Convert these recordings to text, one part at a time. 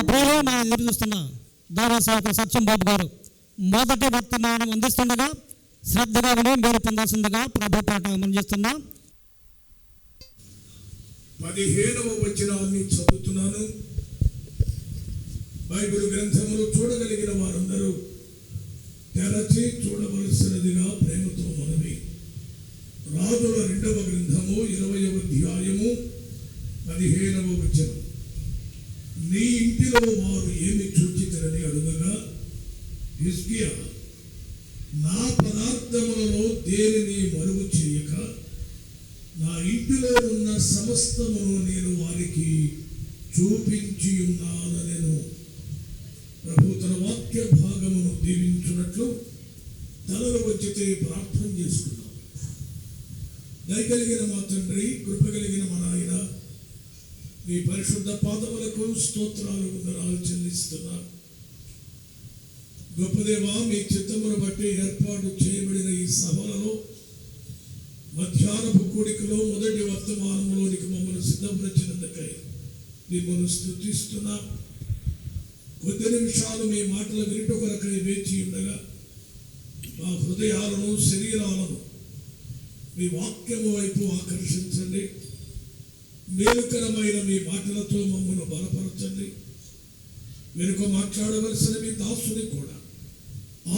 ప్రియులు మనం ఎదురు చూస్తున్న దైవ సేవకులు సత్యం బాబు గారు మొదటి వర్తమానం అందిస్తుండగా శ్రద్ధగా విని మీరు పొందాల్సిందిగా ప్రభు పాట మనం చేస్తున్నాం. 15వ వచనాన్ని చదువుతున్నాను. బైబిల్ గ్రంథములు చూడగలిగిన వారందరూ తెరచి చూడవలసినదిగా ప్రేమతో మనవి. రాజుల 2వ గ్రంథము 20వ అధ్యాయము 15వ వచనం. నీ ఇంటిలో వారు ఏమి చూచితరని అడుగగా హిజ్కియా, నా పదార్థములలో దేనిని మరుగు చేయక నా ఇంటిలో ఉన్న సమస్తమును నేను వారికి చూపించి ఉన్నానెను. ప్రభు తన వాక్య భాగమును దీవించున్నట్లు తలలు వచ్చితే ప్రార్థన చేసుకున్నాం. దయగలిగిన మా తండ్రి, కృప కలిగిన మా నాయన, మీ పరిశుద్ధ పాదములకు స్తోత్రాలు వందనాలు చెల్లిస్తున్నా. గొప్ప దేవా, మీ చిత్తమును బట్టి ఏర్పాటు చేయబడిన ఈ సభలలో మధ్యాహ్నపు కూడికలో మొదటి వర్తమానంలోనికి మమ్మల్ని సిద్ధపరిచినందుకై మిమ్మల్ని స్తుతిస్తున్నా. కొద్ది నిమిషాలు మీ మాటలు వినుట కొరకై వేచి ఉండగా మా హృదయాలను, శరీరాలను మీ వాక్యము వైపు ఆకర్షించండి. మేలుకరమైన మీ మాటలతో మమ్మల్ని బలపరచండి. వెనుక మాట్లాడవలసిన మీ దాసుని కూడా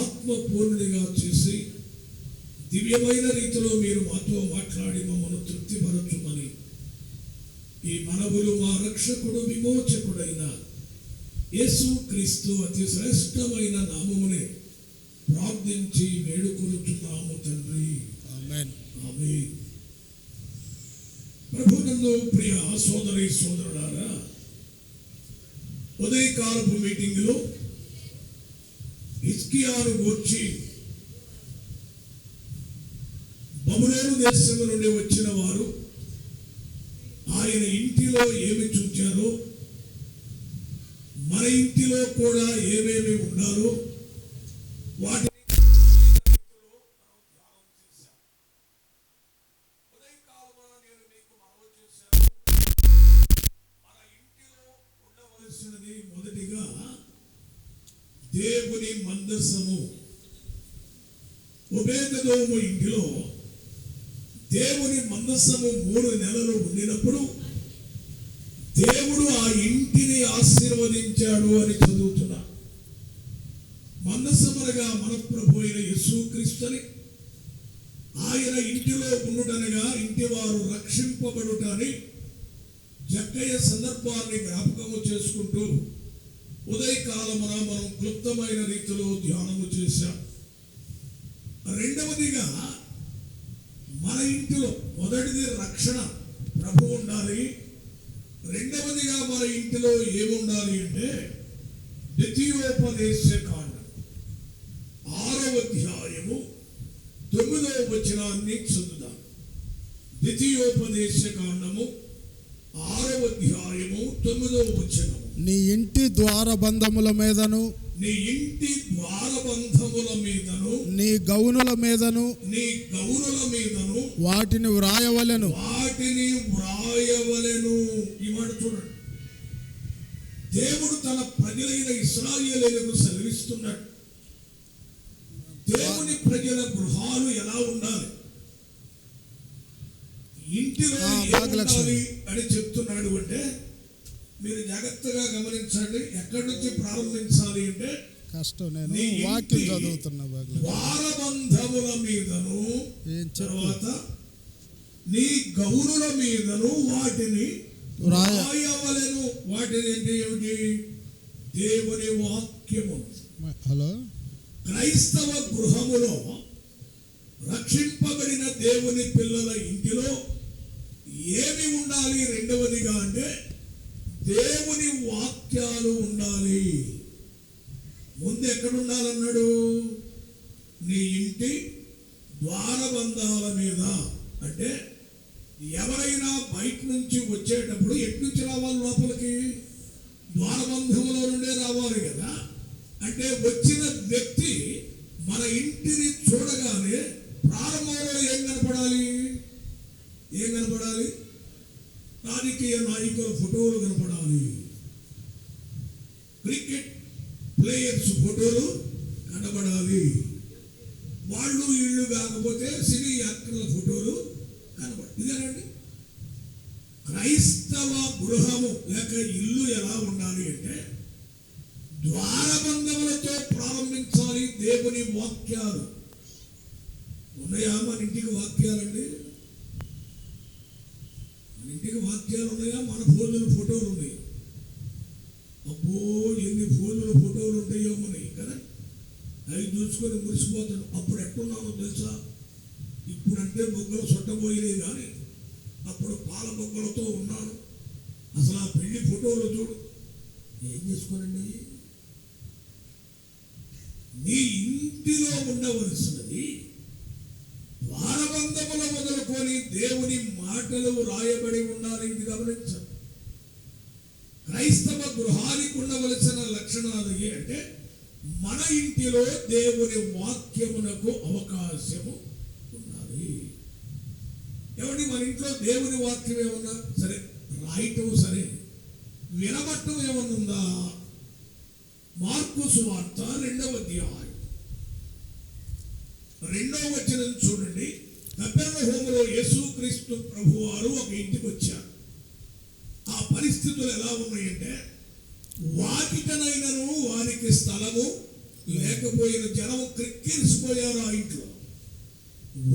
ఆత్మపూర్ణునిగా చేసి దివ్యమైన రీతిలో మీరు మాతో మాట్లాడి మమ్మల్ని తృప్తిపరచుమని ఈ మనవులు మా రక్షకుడు, విమోచకుడైన యేసు క్రీస్తు అతి శ్రేష్టమైన నామమునే ప్రార్థించి వేడుకొనుచున్నాము తండ్రి. ఆమేన్. ఆమేన్. ప్రభునందు ప్రియ సోదరి సోదరులారా, ఉదయకాలపు మీటింగ్లో హిజ్కియాను గూర్చి బబులోను దేశము నుండి వచ్చిన వారు ఆయన ఇంటిలో ఏమి చూచారో, మన ఇంటిలో కూడా ఏమేమి ఉండాలో వాటిని మొదటిగా దేవుని మందసము. ఒబేదెదోము ఇంటిలో దేవుని మందసము 3 నెలలు ఉండినప్పుడు దేవుడు ఆ ఇంటిని ఆశీర్వదించాడు అని చదువుతున్నా. మందసమునగా మన ప్రభు అయిన యేసుక్రీస్తుని ఆయన ఇంటిలో ఉండుటనగా ఇంటి వారు రక్షింపబడుటని జక్కయ్య సందర్భాన్ని జ్ఞాపకము చేసుకుంటూ ఉదయకాలమున మనం క్లుప్తమైన రీతిలో ధ్యానము చేశాం. రెండవదిగా మన ఇంటిలో మొదటిది రక్షణ, ప్రభు ఉండాలి. రెండవదిగా మన ఇంటిలో ఏముండాలి అంటే ద్వితీయోపదేశ కాండం 6వ అధ్యాయము 9వ వచనాన్ని చదువుదాం. ద్వితీయోపదేశ కాండము 6వ అధ్యాయము 9వ వచనం. నీ ఇంటి ద్వారబంధముల మీదను, నీ ఇంటి ద్వారబంధముల మీదను, నీ గౌనుల మీదను, నీ గౌనుల మీదను వాటిని వ్రాయవలెను. వాటిని వ్రాయవలెను. ఈ మాట చూడండి. దేవుడు తన ప్రజలైన ఇశ్రాయేలీయులకు సెలవిస్తున్నాడు. దేవుని ప్రజల గృహాలు ఎలా ఉండాలి, ఇంటిలో ఏముండాలి అని చెప్తున్నాడు. అంటే మీరు జాగ్రత్తగా గమనించండి. ఎక్కడి నుంచి ప్రారంభించాలి అంటే కష్టం. నేను వాక్యం చదువుతున్నా. ద్వారబంధముల మీదను, తర్వాత నీ గౌనుల మీదను వాటిని వ్రాయవలెను. వాటిని అంటే ఏమిటి? దేవుని వాక్యము. హలో, క్రైస్తవ గృహములో రక్షింపబడిన దేవుని పిల్లల ఇంటిలో ఏమి ఉండాలి? రెండవదిగా అంటే దేవుని వాక్యాలు ఉండాలి. ముందు ఎక్కడ ఉండాలన్నాడు? నీ ఇంటి ద్వారబంధాల మీద. అంటే ఎవరైనా బయట నుంచి వచ్చేటప్పుడు ఎటు నుంచి రావాలి? లోపలికి ద్వారబంధములో నుండే రావాలి కదా. అంటే వచ్చిన వ్యక్తి మన ఇంటిని చూడగానే ప్రారంభంలో ఏం కనపడాలి? రాజకీయ నాయకుల ఫోటోలు కనపడాలి, క్రికెట్ ప్లేయర్స్ ఫోటోలు కనబడాలి. వాళ్ళు ఇళ్ళు కాకపోతే సినీ యాక్టర్ల ఫోటోలు కనబడాలి. ఇదేనండి క్రైస్తవ గృహము లేక ఇల్లు ఎలా ఉండాలి అంటే ద్వారబంధములతో ప్రారంభించాలి. దేవుని వాక్యాలు ఉన్నాయా? మన ఇంటికి వాక్యాలండి, మన ఇంటికి వాక్యాలు ఉన్నాయా? మన ఫోటోలు ఉన్నాయి. అబ్బో ఎన్ని ఫోటోలు ఉంటాయో మనకి కదా. అవి చూసుకొని మురిసిపోతాడు. అప్పుడు ఎట్టున్నానో తెలుసా? ఇప్పుడంటే బొగ్గలు సొట్టబోయినాయి కానీ అప్పుడు పాల బొగ్గలతో ఉన్నాను. అసలు ఆ పెళ్లి ఫోటోలు చూడు. ఏం చేసుకోనండి? నీ ఇంటిలో ఉండవలసినది ద్వారబంధముల మొదలుకొని దేవుని మాటలు రాయబడి ఉండాలి. ఇది గమనించండి. క్రైస్తవ గృహానికి ఉండవలసిన లక్షణాలు అంటే మన ఇంటిలో దేవుని వాక్యమునకు అవకాశము ఉండాలి. ఏమండి మన ఇంట్లో దేవుని వాక్యం ఏమన్నా సరే రాయటం సరే వినబట్టం ఏమన్నా ఉందా? మార్కు సువార్త 2వ అధ్యాయం 2వ వచనం చూడండి. కపెర్నహూములో యేసుక్రీస్తు ప్రభువారు ఒక ఇంటికి వచ్చారు. ఆ పరిస్థితులు ఎలా ఉన్నాయంటే వాకిటనైనను వారికి స్థలము లేకపోయిన జనము క్రిక్కిరిసిపోయారు. ఆ ఇంట్లో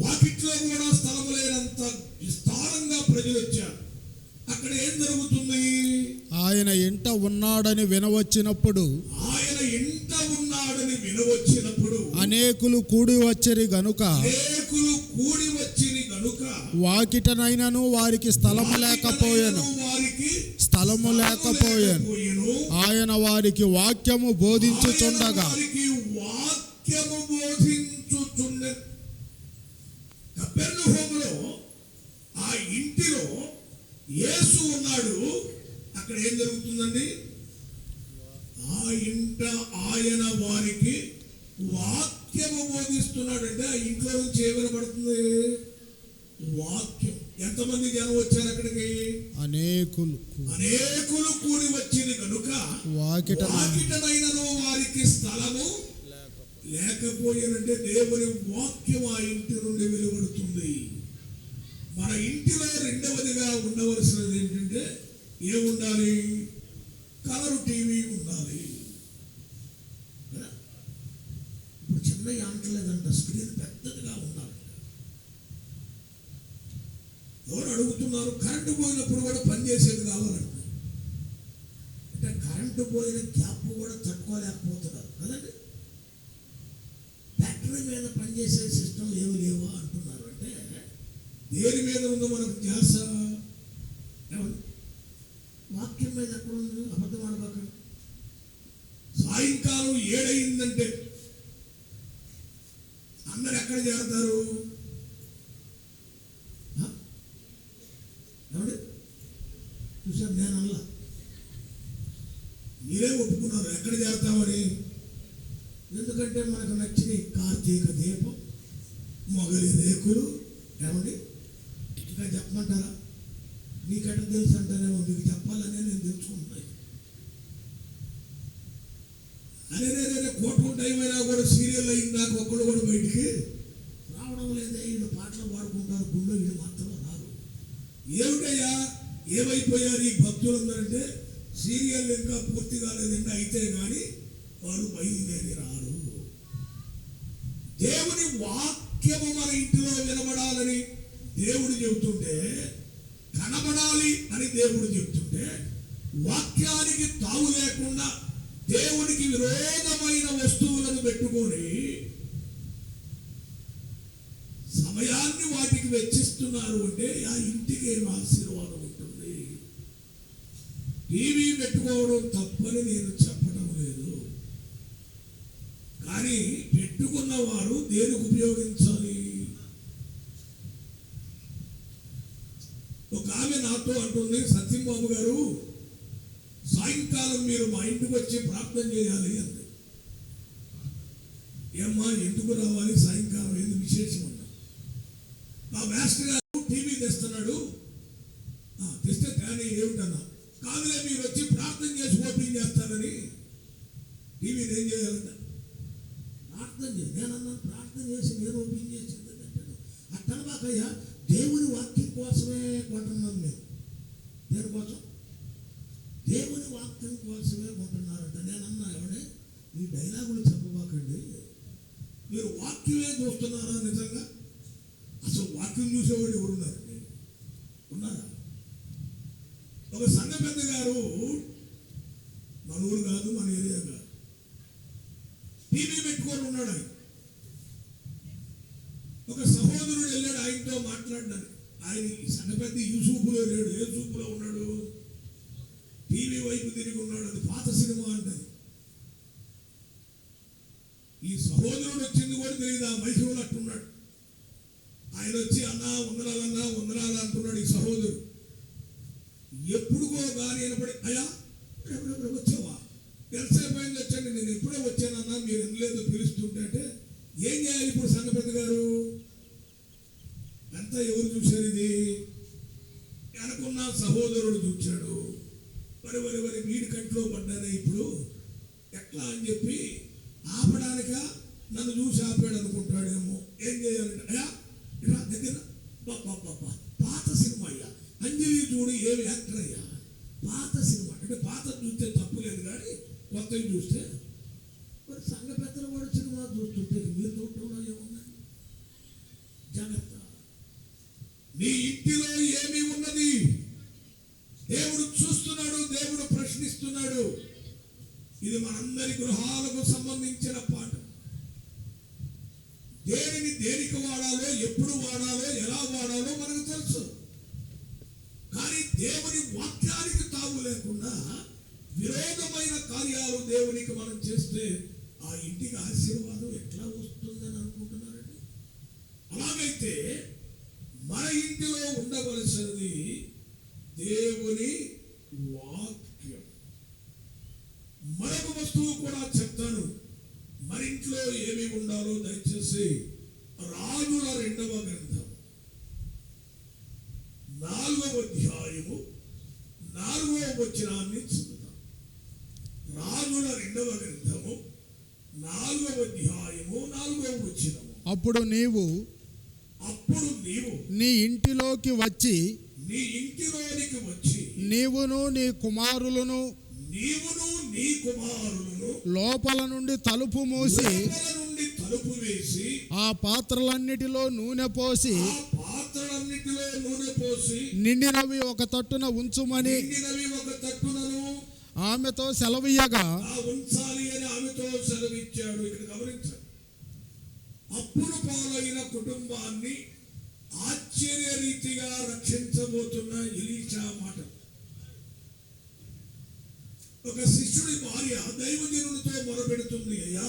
వాకిట్లో కూడా స్థలము లేనంత విస్తారంగా ప్రజలు వచ్చారు. అక్కడ ఏం జరుగుతుంది? ఆయన ఇంట ఉన్నాడని వినవచ్చినప్పుడు అనేకులు కూడి వచ్చిరి గనుక వాకిటనైనను వారికి స్థలము లేకపోయాను. ఆయన వారికి వాక్యము బోధించుచుండగా కపెర్నహూములో ఆ ఇంటిలో యేసు ఉన్నాడు. అక్కడ ఏం జరుగుతుందండి? ఆ ఇంట ఆయన వారికి వాక్యము బోధిస్తున్నాడు. అంటే ఆ ఇంట్లో నుంచి ఏమనబడుతుంది? వాక్యం. ఎంతమంది జనం వచ్చారు అక్కడికి? అనేకులు కూడి వచ్చింది కనుక వాకిటనైనను వారికి స్థలము లేకపోయినంటే దేవుని వాక్యం ఆ ఇంటి నుండి వెలువడుతుంది. మన ఇంటిలో రెండవదిగా ఉండవలసినది ఏంటంటే ఏముండాలి? కలరు టీవీ ఉండాలి. ఇప్పుడు చిన్న అంటలేదంట, స్క్రీన్ పెద్దదిగా ఉండాలి. ఎవరు అడుగుతున్నారు? కరెంటు పోయినప్పుడు కూడా పనిచేసేది కావాలంట. అంటే కరెంటు పోయిన గ్యాప్ కూడా తట్టుకోలేకపోతున్నారు కదండి. బ్యాటరీ మీద పనిచేసే సిస్టమ్ ఏమి లేవా అంటున్నారు. అంటే దేని మీద ఉందో మనకు ధ్యాస? వాక్యం మీద ఎక్కడ ఉంది? అబద్ధం ఆడబాకండి. సాయంకాలం 7 అయిందంటే అందరు ఎక్కడ చేరతారు? చూసారు, నేను అల్లా మీరే ఒప్పుకున్నారు ఎక్కడ చేరతామని. ఎందుకంటే మనకు నచ్చిన కార్తీక దీపం, మొగలి రేకులు. ఏమండి ఇంకా చెప్పమంటారా? నీకెట్ట తెలుసు అంటారేమో, మీకు చెప్పాలనే నేను తెలుసుకుంటున్నాను. అరే కోర్టు టైం అయినా కూడా సీరియల్ అయిన నాకు ఒక్కడు కూడా బయటికి రావడం లేదే. వీళ్ళు పాటలు పాడుకుంటారు, గుళ్ళో వీళ్ళు మాత్రం రారు. ఏమిటయ్యా ఏమైపోయారు ఈ భక్తులందరంటే సీరియల్ ఇంకా పూర్తి కాలేదంటే అయితే కానీ వారు బయలుదేరి రారు. దేవుని వాక్యము మన ఇంటిలో వినబడాలని దేవుడు చెబుతుంటే, కనబడాలి అని దేవుడు చెబుతుంటే, వాక్యానికి తావు లేకుండా దేవునికి విరోధమైన వస్తువులను పెట్టుకొని సమయాన్ని వాటికి వెచ్చిస్తున్నారు అంటే ఆ ఇంటికి ఏం ఆశీర్వాదం ఉంటుంది? టీవీ పెట్టుకోవడం తప్పని నేను చెప్పడం లేదు, కానీ పెట్టుకున్న వారు దేనికి ఉపయోగించాలి? ఒక ఆమె నాతో అంటుంది, సత్యంబాబు గారు సాయంకాలం మీరు మా ఇంటికి వచ్చి ప్రార్థన చేయాలి అంది. ఏమ్మా ఎందుకు రావాలి సాయంకాలం, ఏంది విశేషం అన్నా? మా మాస్టర్ గారు టీవీ తెస్తున్నాడు. తెస్తే కానీ ఏమిటన్నా? కాదులే మీరు వచ్చి ప్రార్థన చేసి ఓపెన్ చేస్తారని టీవీని ఏం చేయాలంట? ప్రార్థన చేయాలి. నేను అన్నాను ప్రార్థన చేసి నేను ఓపెన్ చేసింది అంటాడు. అట్టనమాకయ్యా, దేవుని వాక్యం కోసమే కొంటున్నాను నేను. దేనికోసం? దేవుని వాక్యం కోసమే కొంటున్నారంట. నేనన్నా ఎవడే ఈ డైలాగులు చెప్పబాకండి, మీరు వాక్యమే చూస్తున్నారా నిజంగా? అసలు వాక్యం చూసేవాడు ఎవరున్నారండి? ఉన్నారా? ఒక సంఘ పెద్ద గారు, మన ఊరు కాదు, మన ఏరియా కాదు, టీవీ పెట్టుకొని ఉన్నాడు ఆయన. ఒక సహోదరుడు వెళ్ళాడు ఆయనతో మాట్లాడడానికి. ఆయన ఈ సంఘ పెద్ద ఈ చూపులో లేడు. ఏ చూపులో ఉన్నాడు? టీవీ వైపు తిరిగి ఉన్నాడు. అది పాత సినిమా అంటది. ఈ సహోదరుడు వచ్చింది కూడా తెలియదు. ఆ మైసూరు అట్టున్నాడు. ఆయన వచ్చి అన్నా వందనాలన్నా అంటున్నాడు. ఈ సహోదరుడు ఎప్పుడుకో కానీ వినపడి, అయ్యా వచ్చావా? ఎంతసేపు అయింది వచ్చండి. నేను ఎప్పుడే వచ్చానన్నా, మీరు వినలేదు పిలుస్తుంటే. అంటే ఏం చేయాలి ఇప్పుడు సంఘ పెద్ద గారు? అంతా ఎవరు చూశారు? ఇది అనుకున్న సహోదరుడు చూచాడు. మరి వీడి కంట్లో పడ్డానే ఇప్పుడు ఎట్లా అని చెప్పి ఆపడానిక నన్ను చూసి ఆపాడు అనుకుంటాడేమో. ఏం చేయాలంటే, అయ్యా ఇలా దగ్గర పాత సినిమా అయ్యా, అంజలి చూడు ఏమి యాక్టర్ అయ్యా, పాత సినిమా. అంటే పాత చూస్తే తప్పు లేదు, కానీ కొత్తవి చూస్తే మరి సంఘ పెద్దలు కూడా సినిమా చూస్తుంటే మీరు చూడటంలో ఏముందండి? జాగ్రత్త. నీ ఇంటిలో ఏమి ఉన్నది? దేవుడు చూస్తున్నాడు, దేవుడు ప్రశ్నిస్తున్నాడు. ఇది మనందరి గృహాలకు సంబంధించిన పాఠం. దేనిని దేనికి వాడాలో, ఎప్పుడు వాడాలో, ఎలా వాడాలో మనకు తెలుసు. కానీ దేవుని వాక్యానికి తావు లేకుండా విరోధమైన కార్యాలు దేవునికి మనం చేస్తే ఆ ఇంటికి ఆశీర్వాదం ఎట్లా వస్తుందని అనుకుంటున్నారండి? అలాగైతే మన ఇంటిలో ఉండవలసినది దేవుని వాక్యం. మరొక వస్తువు కూడా చెప్తాను. మన ఇంట్లో ఏమి ఉండాలో దయచేసి రాజుల 2వ గ్రంథం 4వ అధ్యాయము 4వ వచనాన్ని చదువుతాం. రాజుల 2వ గ్రంథము 4వ అధ్యాయము 4వ వచనము. అప్పుడు నీవు నీ ఇంటిలోకి వచ్చి నీవును నీ కుమారులను లోపల నుండి తలుపు మూసి ఆ పాత్రలన్నిటిలో నూనె పోసి నిండినవి ఒక తట్టున ఉంచుమని ఆమెతో సెలవీయగా అప్పుడు పాలైన కుటుంబాన్ని ఆశ్చర్యరీతిగా రక్షించబోతున్న ఎలీషా మాట. ఒక శిష్యుడి భార్య దైవజనుడితో మొరపెడుతుంది, అయ్యా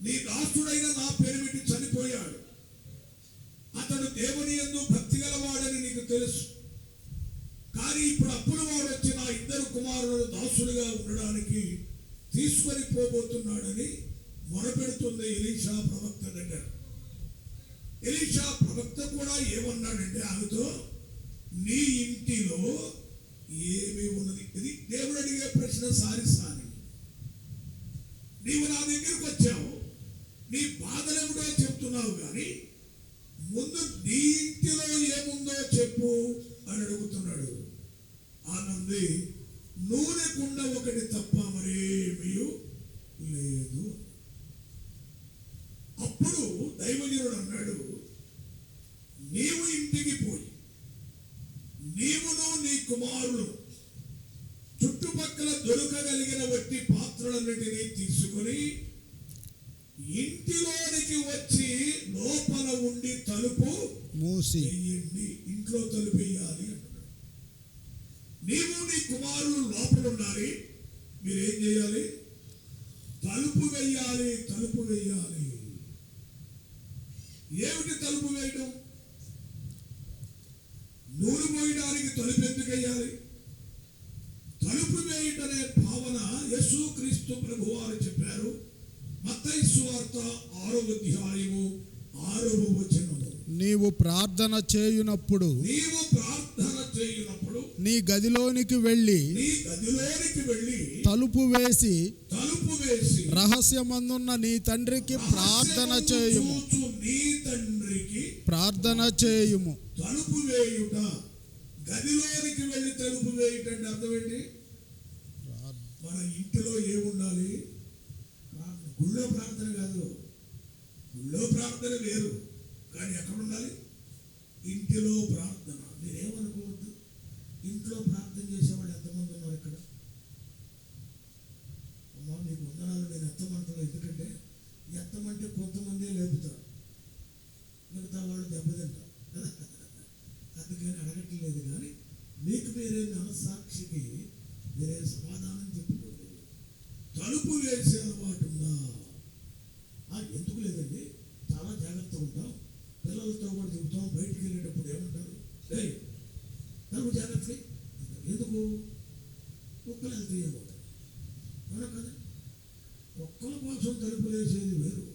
నీ దాసుడైన నా పేరుమిటి చనిపోయాడు, అతడు దేవుని యందు భక్తి గలవాడని నీకు తెలుసు. కానీ ఇప్పుడు అప్పుల వాడు వచ్చి నా 2 కుమారులను దాసులుగా ఉండడానికి తీసుకొని పోబోతున్నాడని మొరపెడుతుంది ఎలీషా ప్రవక్త దగ్గర. ఎలీషా ప్రవక్త కూడా ఏమన్నాడంటే ఆమెతో, నీ ఇంటిలో ఏమి ఉన్నది? ఇది దేవుడు అడిగే ప్రశ్న. సారి నీవు నా దగ్గరకు వచ్చావు, నీ బాధలేమిటో చెప్తున్నావు, కానీ ముందు నీ ఇంటిలో ఏముందో చెప్పు అని అడుగుతున్నాడు. ఆనంది నూనె కుండ ఒకటి తప్ప మరేమీ లేదు. అప్పుడు దైవజనుడు అన్నాడు, నీవు ఇంటికి పోయి నీవును నీ కుమారులు చుట్టుపక్కల దొరకగలిగిన వట్టి పాత్రలన్నిటినీ తీసుకుని ఇంటిలోనికి వచ్చి లోపల ఉండి తలుపు మూసి వేయండి. ఇంట్లో తలుపు వేయాలి అంటున్నాడు. నీవు నీ కుమారులు లోపల ఉండాలి, మీరేం చేయాలి? తలుపు వేయాలి. ఏమిటి తలుపు వేయడం? నూనె పోయడానికి తలుపు ఎందుకు వేయాలి? తలుపు వేయటనే భావన యేసుక్రీస్తు ప్రభువారు చెప్పారు. మత్తయి సువార్త 6వ అధ్యాయము 6వ వచనము. నీవు ప్రార్థన చేయునప్పుడు చేయునప్పుడు నీ గదిలోనికి వెళ్ళి తలుపు వేసి రహస్యమందున్న నీ తండ్రికి ప్రార్థన చేయుము. ప్రార్థన చేయుము. తలుపు వేయుట, గదిలోనికి వెళ్ళి తలుపు వేయుట అంటే అర్థం ఏంటి? మన ఇంటిలో ఏముండాలి? గుళ్ళో ప్రార్థన కాదు. గుళ్ళో ప్రార్థన వేరు, కానీ ఎక్కడ ఉండాలి? ఇంటిలో ప్రార్థన. మీరేమనుకోవద్దు, ఇంట్లో ప్రార్థన చేసేవాళ్ళు ఎంతమంది ఉన్నారు ఇక్కడ? అమ్మా నీకు వందనాలు, నేను ఎత్తమంటాను. ఎందుకంటే ఎత్తమంటే కొంతమందే లేపుతారు, మిగతా వాళ్ళు దెబ్బతింటారు. అందుకని అడగట్లేదు. కానీ మీకు మీరే మనస్సాక్షికి మీరే సమాధానం చెప్పుకోండి. తలుపు వేసే అలవాటు ఉందా? ఎందుకు లేదండి, చాలా జాగ్రత్తగా ఉంటాం. పిల్లలతో కూడా చెబుతాం. బయటికి వెళ్ళేటప్పుడు ఏమంటారు? తలుపు జాగ్రత్త. ఎందుకు? కుక్కలు వెళ్తాయేమో. అవునా కదా? కుక్కల కోసం తలుపు వేసేది వేరు,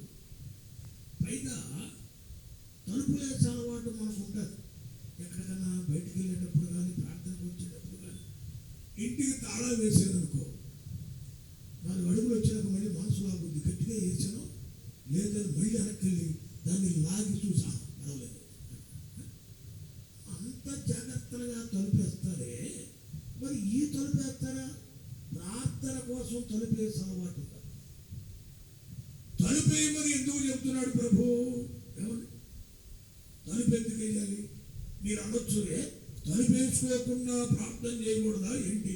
పైగా తలుపు వేసే అలవాటు మనకు ఉంటుంది. ఎక్కడికన్నా బయటికి వెళ్ళేటప్పుడు కానీ, ప్రార్థనకు వచ్చేటప్పుడు కానీ, ఇంటికి తాళా వేసేదనుకో, 4 అడుగులు వచ్చినాక మళ్ళీ మనసు లాగుద్ది. గట్టిగా వేసాను లేదని మళ్ళీ వెనక్కి వెళ్ళి దాన్ని లాగి చూసా పడలేదు. అంత జాగ్రత్తగా తలుపేస్తారే, మరి ఈ తలుపేస్తారా? ప్రార్థన కోసం తలుపేసే అలవాటు ఉందా? తలుపేయమని ఎందుకు చెప్తున్నాడు ప్రభు? ఏమని తలుపు ఎందుకు వేయాలి? మీరు అనొచ్చు, తలుపేసుకోకుండా ప్రార్థన చేయకూడదా ఏంటి?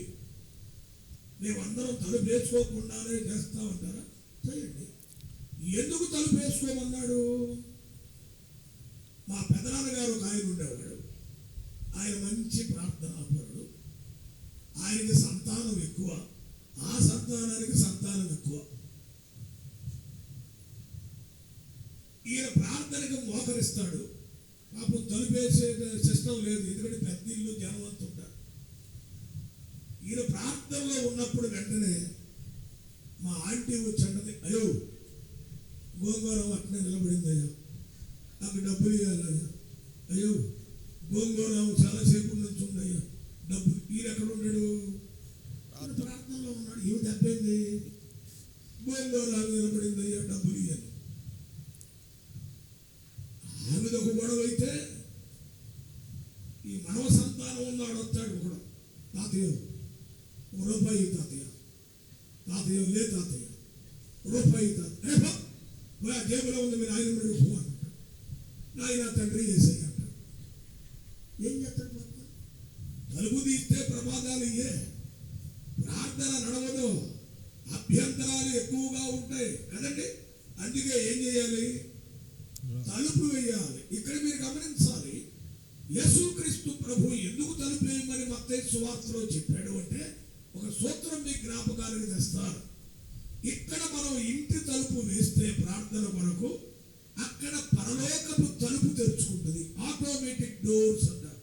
మేమందరం తలుపేసుకోకుండానే చేస్తామంటారా? చేయండి. ఎందుకు తలుపేసుకోమన్నాడు? మా పెదనాన్నగారు ఒక ఆయన ఉండేవాడు. ఆయన మంచి ప్రార్థనాపరుడు. ఆయనకి సంతానం ఎక్కువ, ఆ సంతానానికి సంతానం ఎక్కువ. ఈయన ప్రార్థనకు మోకరిస్తాడు. పాపం తలుపేసే సిస్టం లేదు, ఎందుకంటే పెద్ద ఇల్లు, జనం అంతా ఉంటారు. ఈయన ప్రార్థనలో ఉన్నప్పుడు వెంటనే మా ఆంటీ వచ్చి అంటది, అయ్యో గోంగూరం అట్నే నిలబడిందయ్యా, నాకు డబ్బులు ఇవ్వాలయ్యా. అయ్యో గోంగూరం చాలాసేపు నుంచి ఉందయ్యా, డబ్బులు. ఈయన ఎక్కడ ఉన్నాడు? ప్రార్థనలో ఉన్నాడు. ఇవి దెబ్బైంది, గోంగూరం నిలబడిందయ్యా, డబ్బులు ఇవ్వాలి. ఆమెది ఒక గొడవ అయితే, ఈ మనవ సంతానం ఉన్నాడు, వస్తాడు ఒకడు, తాతయ్య రూపాయి తాతయ్య, తాతయ్య లే తాతయ్య రూపాయి తాతయ్య, జేబులో ఉంది మీరు ఆయన ఉన్నాడు పో అంటాడు. నాయన తండ్రి చేసాయి అంటాడు. ఏం చేస్తాడు? తలుపు తీస్తే ప్రమాదాలు ఇయ్యే, ప్రార్థన నడవదు, అభ్యంతరాలు ఎక్కువగా ఉంటాయి కదండి. అందుకే ఏం చేయాలి? తలుపు వేయాలి. ఇక్కడ మీరు గమనించాలి, యేసుక్రీస్తు ప్రభు ఎందుకు తలుపు వేయమని మత్తయి సువార్తలో చెప్పాడు అంటే, ఒక సూత్రం మీ జ్ఞాపకానికి తెస్తారు. ఇక్కడ మనం ఇంటి తలుపు వేస్తే ప్రార్థన కొరకు, అక్కడ పరలోకపు తలుపు తెరుచుకుంటుంది. ఆటోమేటిక్ డోర్స్ అంటారు.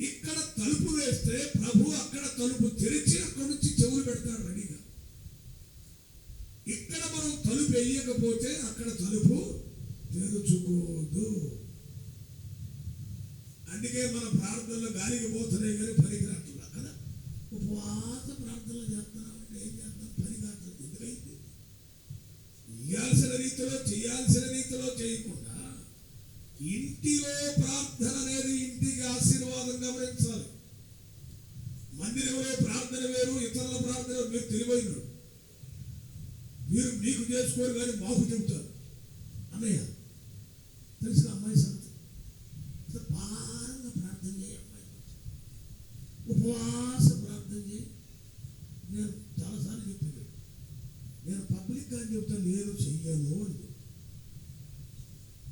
ఇక్కడ తలుపు వేస్తే ప్రభు అక్కడ తలుపు తెరిచి అక్కడ నుంచి చెవులు పెడతాడు రెడీగా. ఇక్కడ మనం తలుపు వేయకపోతే అక్కడ తలుపు తెరుచుకోదు. అందుకే మన ప్రార్థనలు గాలికి పోతున్నాయి కానీ పనికిరాట్లా కదా. ఉపవాస ప్రార్థనలు చేస్తున్నామంటే ఏం చేస్తాం? పనికిరాట్లేదు. ఎందుకైంది? ఇయ్యాల్సిన రీతిలో చేయాల్సిన రీతిలో చేయకుండా ఇంటిలో ప్రార్థన అనేది ఇంటికి ఆశీర్వాదం. గమనించాలి, మందిరంలో ప్రార్థన వేరు, ఇతరుల ప్రార్థన. మీరు తెలివైనడు, మీరు మీకు చేసుకోరు కానీ మాకు చెబుతారు. అన్నయ్య తెలుసు అమ్మాయి సంగతి, భారంగా ప్రార్థన చేయ, అమ్మాయి ఉపవాస ప్రార్థన చేయి. నేను చాలాసార్లు చెప్పింది, నేను పబ్లిక్గా అని చెప్తాను, నేను చెయ్యను అని.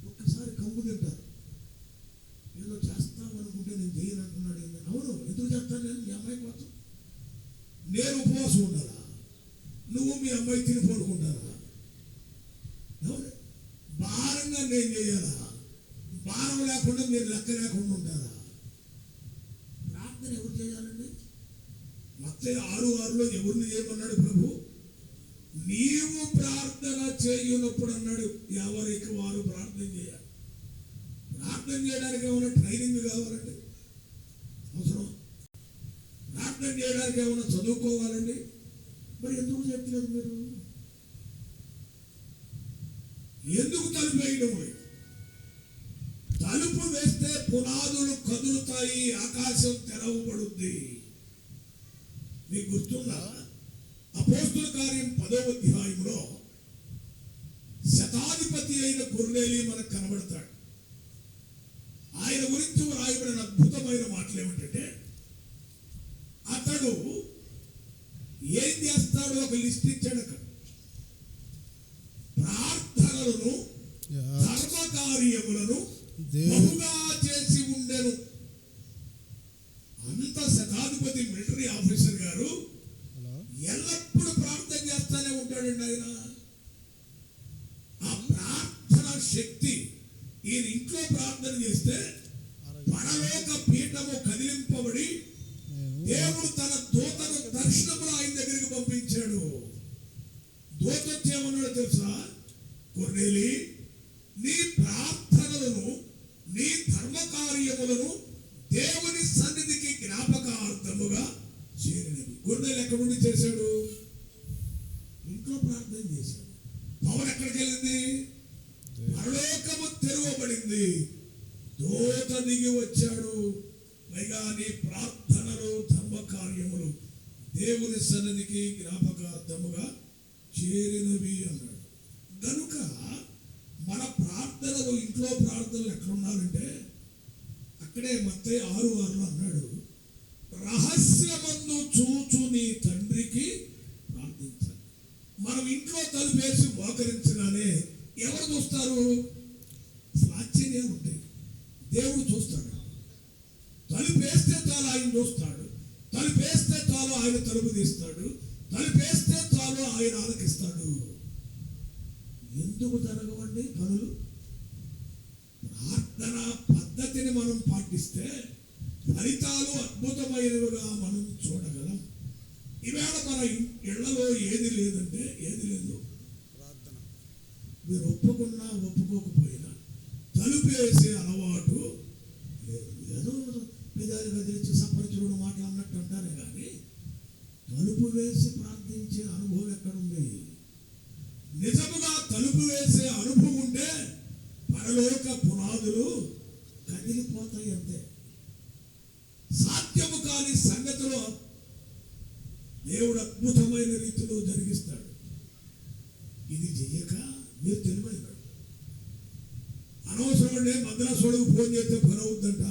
ఒక్కసారి కమ్ము తింటారు, ఏదో చేస్తామనుకుంటే నేను చేయను అంటున్నాడు. అవును, ఎందుకు చేస్తాను నేను మీ అమ్మాయి కోసం? నేను ఉపవాసం ఉండాలా? నువ్వు మీ అమ్మాయి తిని పడుకుంటారా? ఎవరు భారంగా నేను చేయాలా? భారం లేకుండా మీరు లెక్క లేకుండా ఉంటారా? ప్రార్థన ఎవరు చేయాలండి? మత్తయి 6:6లో ఎవరిని చేయమన్నాడు ప్రభు? నీవు ప్రార్థన చేయునప్పుడు అన్నాడు, ఎవరికి వారు ప్రార్థన చేయాలి. ప్రార్థన చేయడానికి ఏమైనా ట్రైనింగ్ కావాలండి? ప్రార్థన చేయడానికి ఏమైనా చదువుకోవాలండి? మరి ఎందుకు చెప్పలేదు మీరు? ఎందుకు తలుపు వేయడం లేదు? తలుపు వేస్తే పునాదులు కదులుతాయి, ఆకాశం తెరవబడుద్ది. మీకు గుర్తుందా? అపోస్తుల కార్యం 10వ అధ్యాయంలో శతాధిపతి అయిన కొర్నేలి మనకు కనబడతాడు. ఆయన గురించి రాయబడిన అద్భుతమైన మాటలు ఏమిటంటే, అతడు ఏం చేస్తాడో ఒక లిస్ట్ ఇచ్చాడు. అక్కడ ప్రార్థనలను ధర్మకార్యములను బహుగా చేసి ఉండెను. అంత శతాధిపతి మిలిటరీ ఆఫీసర్ గారు ఎల్లప్పుడూ ప్రార్థన చేస్తానే ఉంటాడండి. ఆయన ఆ ప్రార్థన శక్తి, ఈయన ఇంట్లో ప్రార్థన చేస్తే పరలోక పీఠము కదిలింపబడి దేవుడు తన దూతను దర్శనములు ఆయన దగ్గరికి పంపించాడు. దూత వచ్చేమన్నాడు తెలుసా? కొర్నేలి, నీ ప్రార్థనలను నీ ధర్మకార్యములను దేవుని సన్నిధికి జ్ఞాపకార్థముగా చేరినవి. కొర్నేలి ఎక్కడి నుండి చేశాడు? ఇంట్లో ప్రార్థన చేశాడు. పవన్ ఎక్కడికి వెళ్ళింది? పరలోకము తెరవబడింది. దూత దిగి వచ్చాడు. పైగా నీ ప్రార్థనలు ధర్మకార్యములు దేవుని సన్నిధికి జ్ఞాపకార్థముగా చేరినవి అన్నాడు. కనుక మన ప్రార్థనలు, ఇంట్లో ప్రార్థనలు ఎక్కడున్నారంటే అక్కడే మత్తయి 6:6 అన్నాడు, రహస్యమందు చూచు నీ తండ్రికి ప్రార్థించాలి. మనం ఇంట్లో తలుపేసి మోకరించగానే ఎవరు చూస్తారు? ఆశ్చర్యాలు ఉంటాయి. దేవుడు చూస్తాడు. తలుపేస్తే చాలు ఆయన చూస్తాడు. తలుపేస్తే చాలు ఆయన తలుపు తీస్తాడు. తలుపేస్తే చాలు ఆయన ఆలకిస్తాడు. ఎందుకు జరగవండి పనులు? ప్రార్థన పద్ధతిని మనం పాటిస్తే ఫలితాలు అద్భుతమైనవిగా మనం చూడగలం. ఈవేళ మన ఇళ్లలో ఏది లేదంటే ఏది లేదు. ప్రార్థన. మీరు ఒప్పుకున్నా ఒప్పుకోకపోయినా తలుపు వేసే అలవాటు లేదు. ఏదో పెదాలు కదిలించి సపరిచుడు మాట్లాడినట్టు అంటారే కానీ తలుపు వేసి ప్రార్థించే అనుభవం ఎక్కడుంది? నిజముగా తలుపు వేసే అనుభవం ఉంటే పరలోక పునాదులు కదిలిపోతాయి. అంతే. సాధ్యము కాని సంగతిలో దేవుడు అద్భుతమైన రీతిలో జరిగిస్తాడు. ఇది చెయ్యక మీరు తెలివైనాడు. అనవసరమే మద్రాసు వాడికి ఫోన్ చేస్తే పని అవుద్దంట,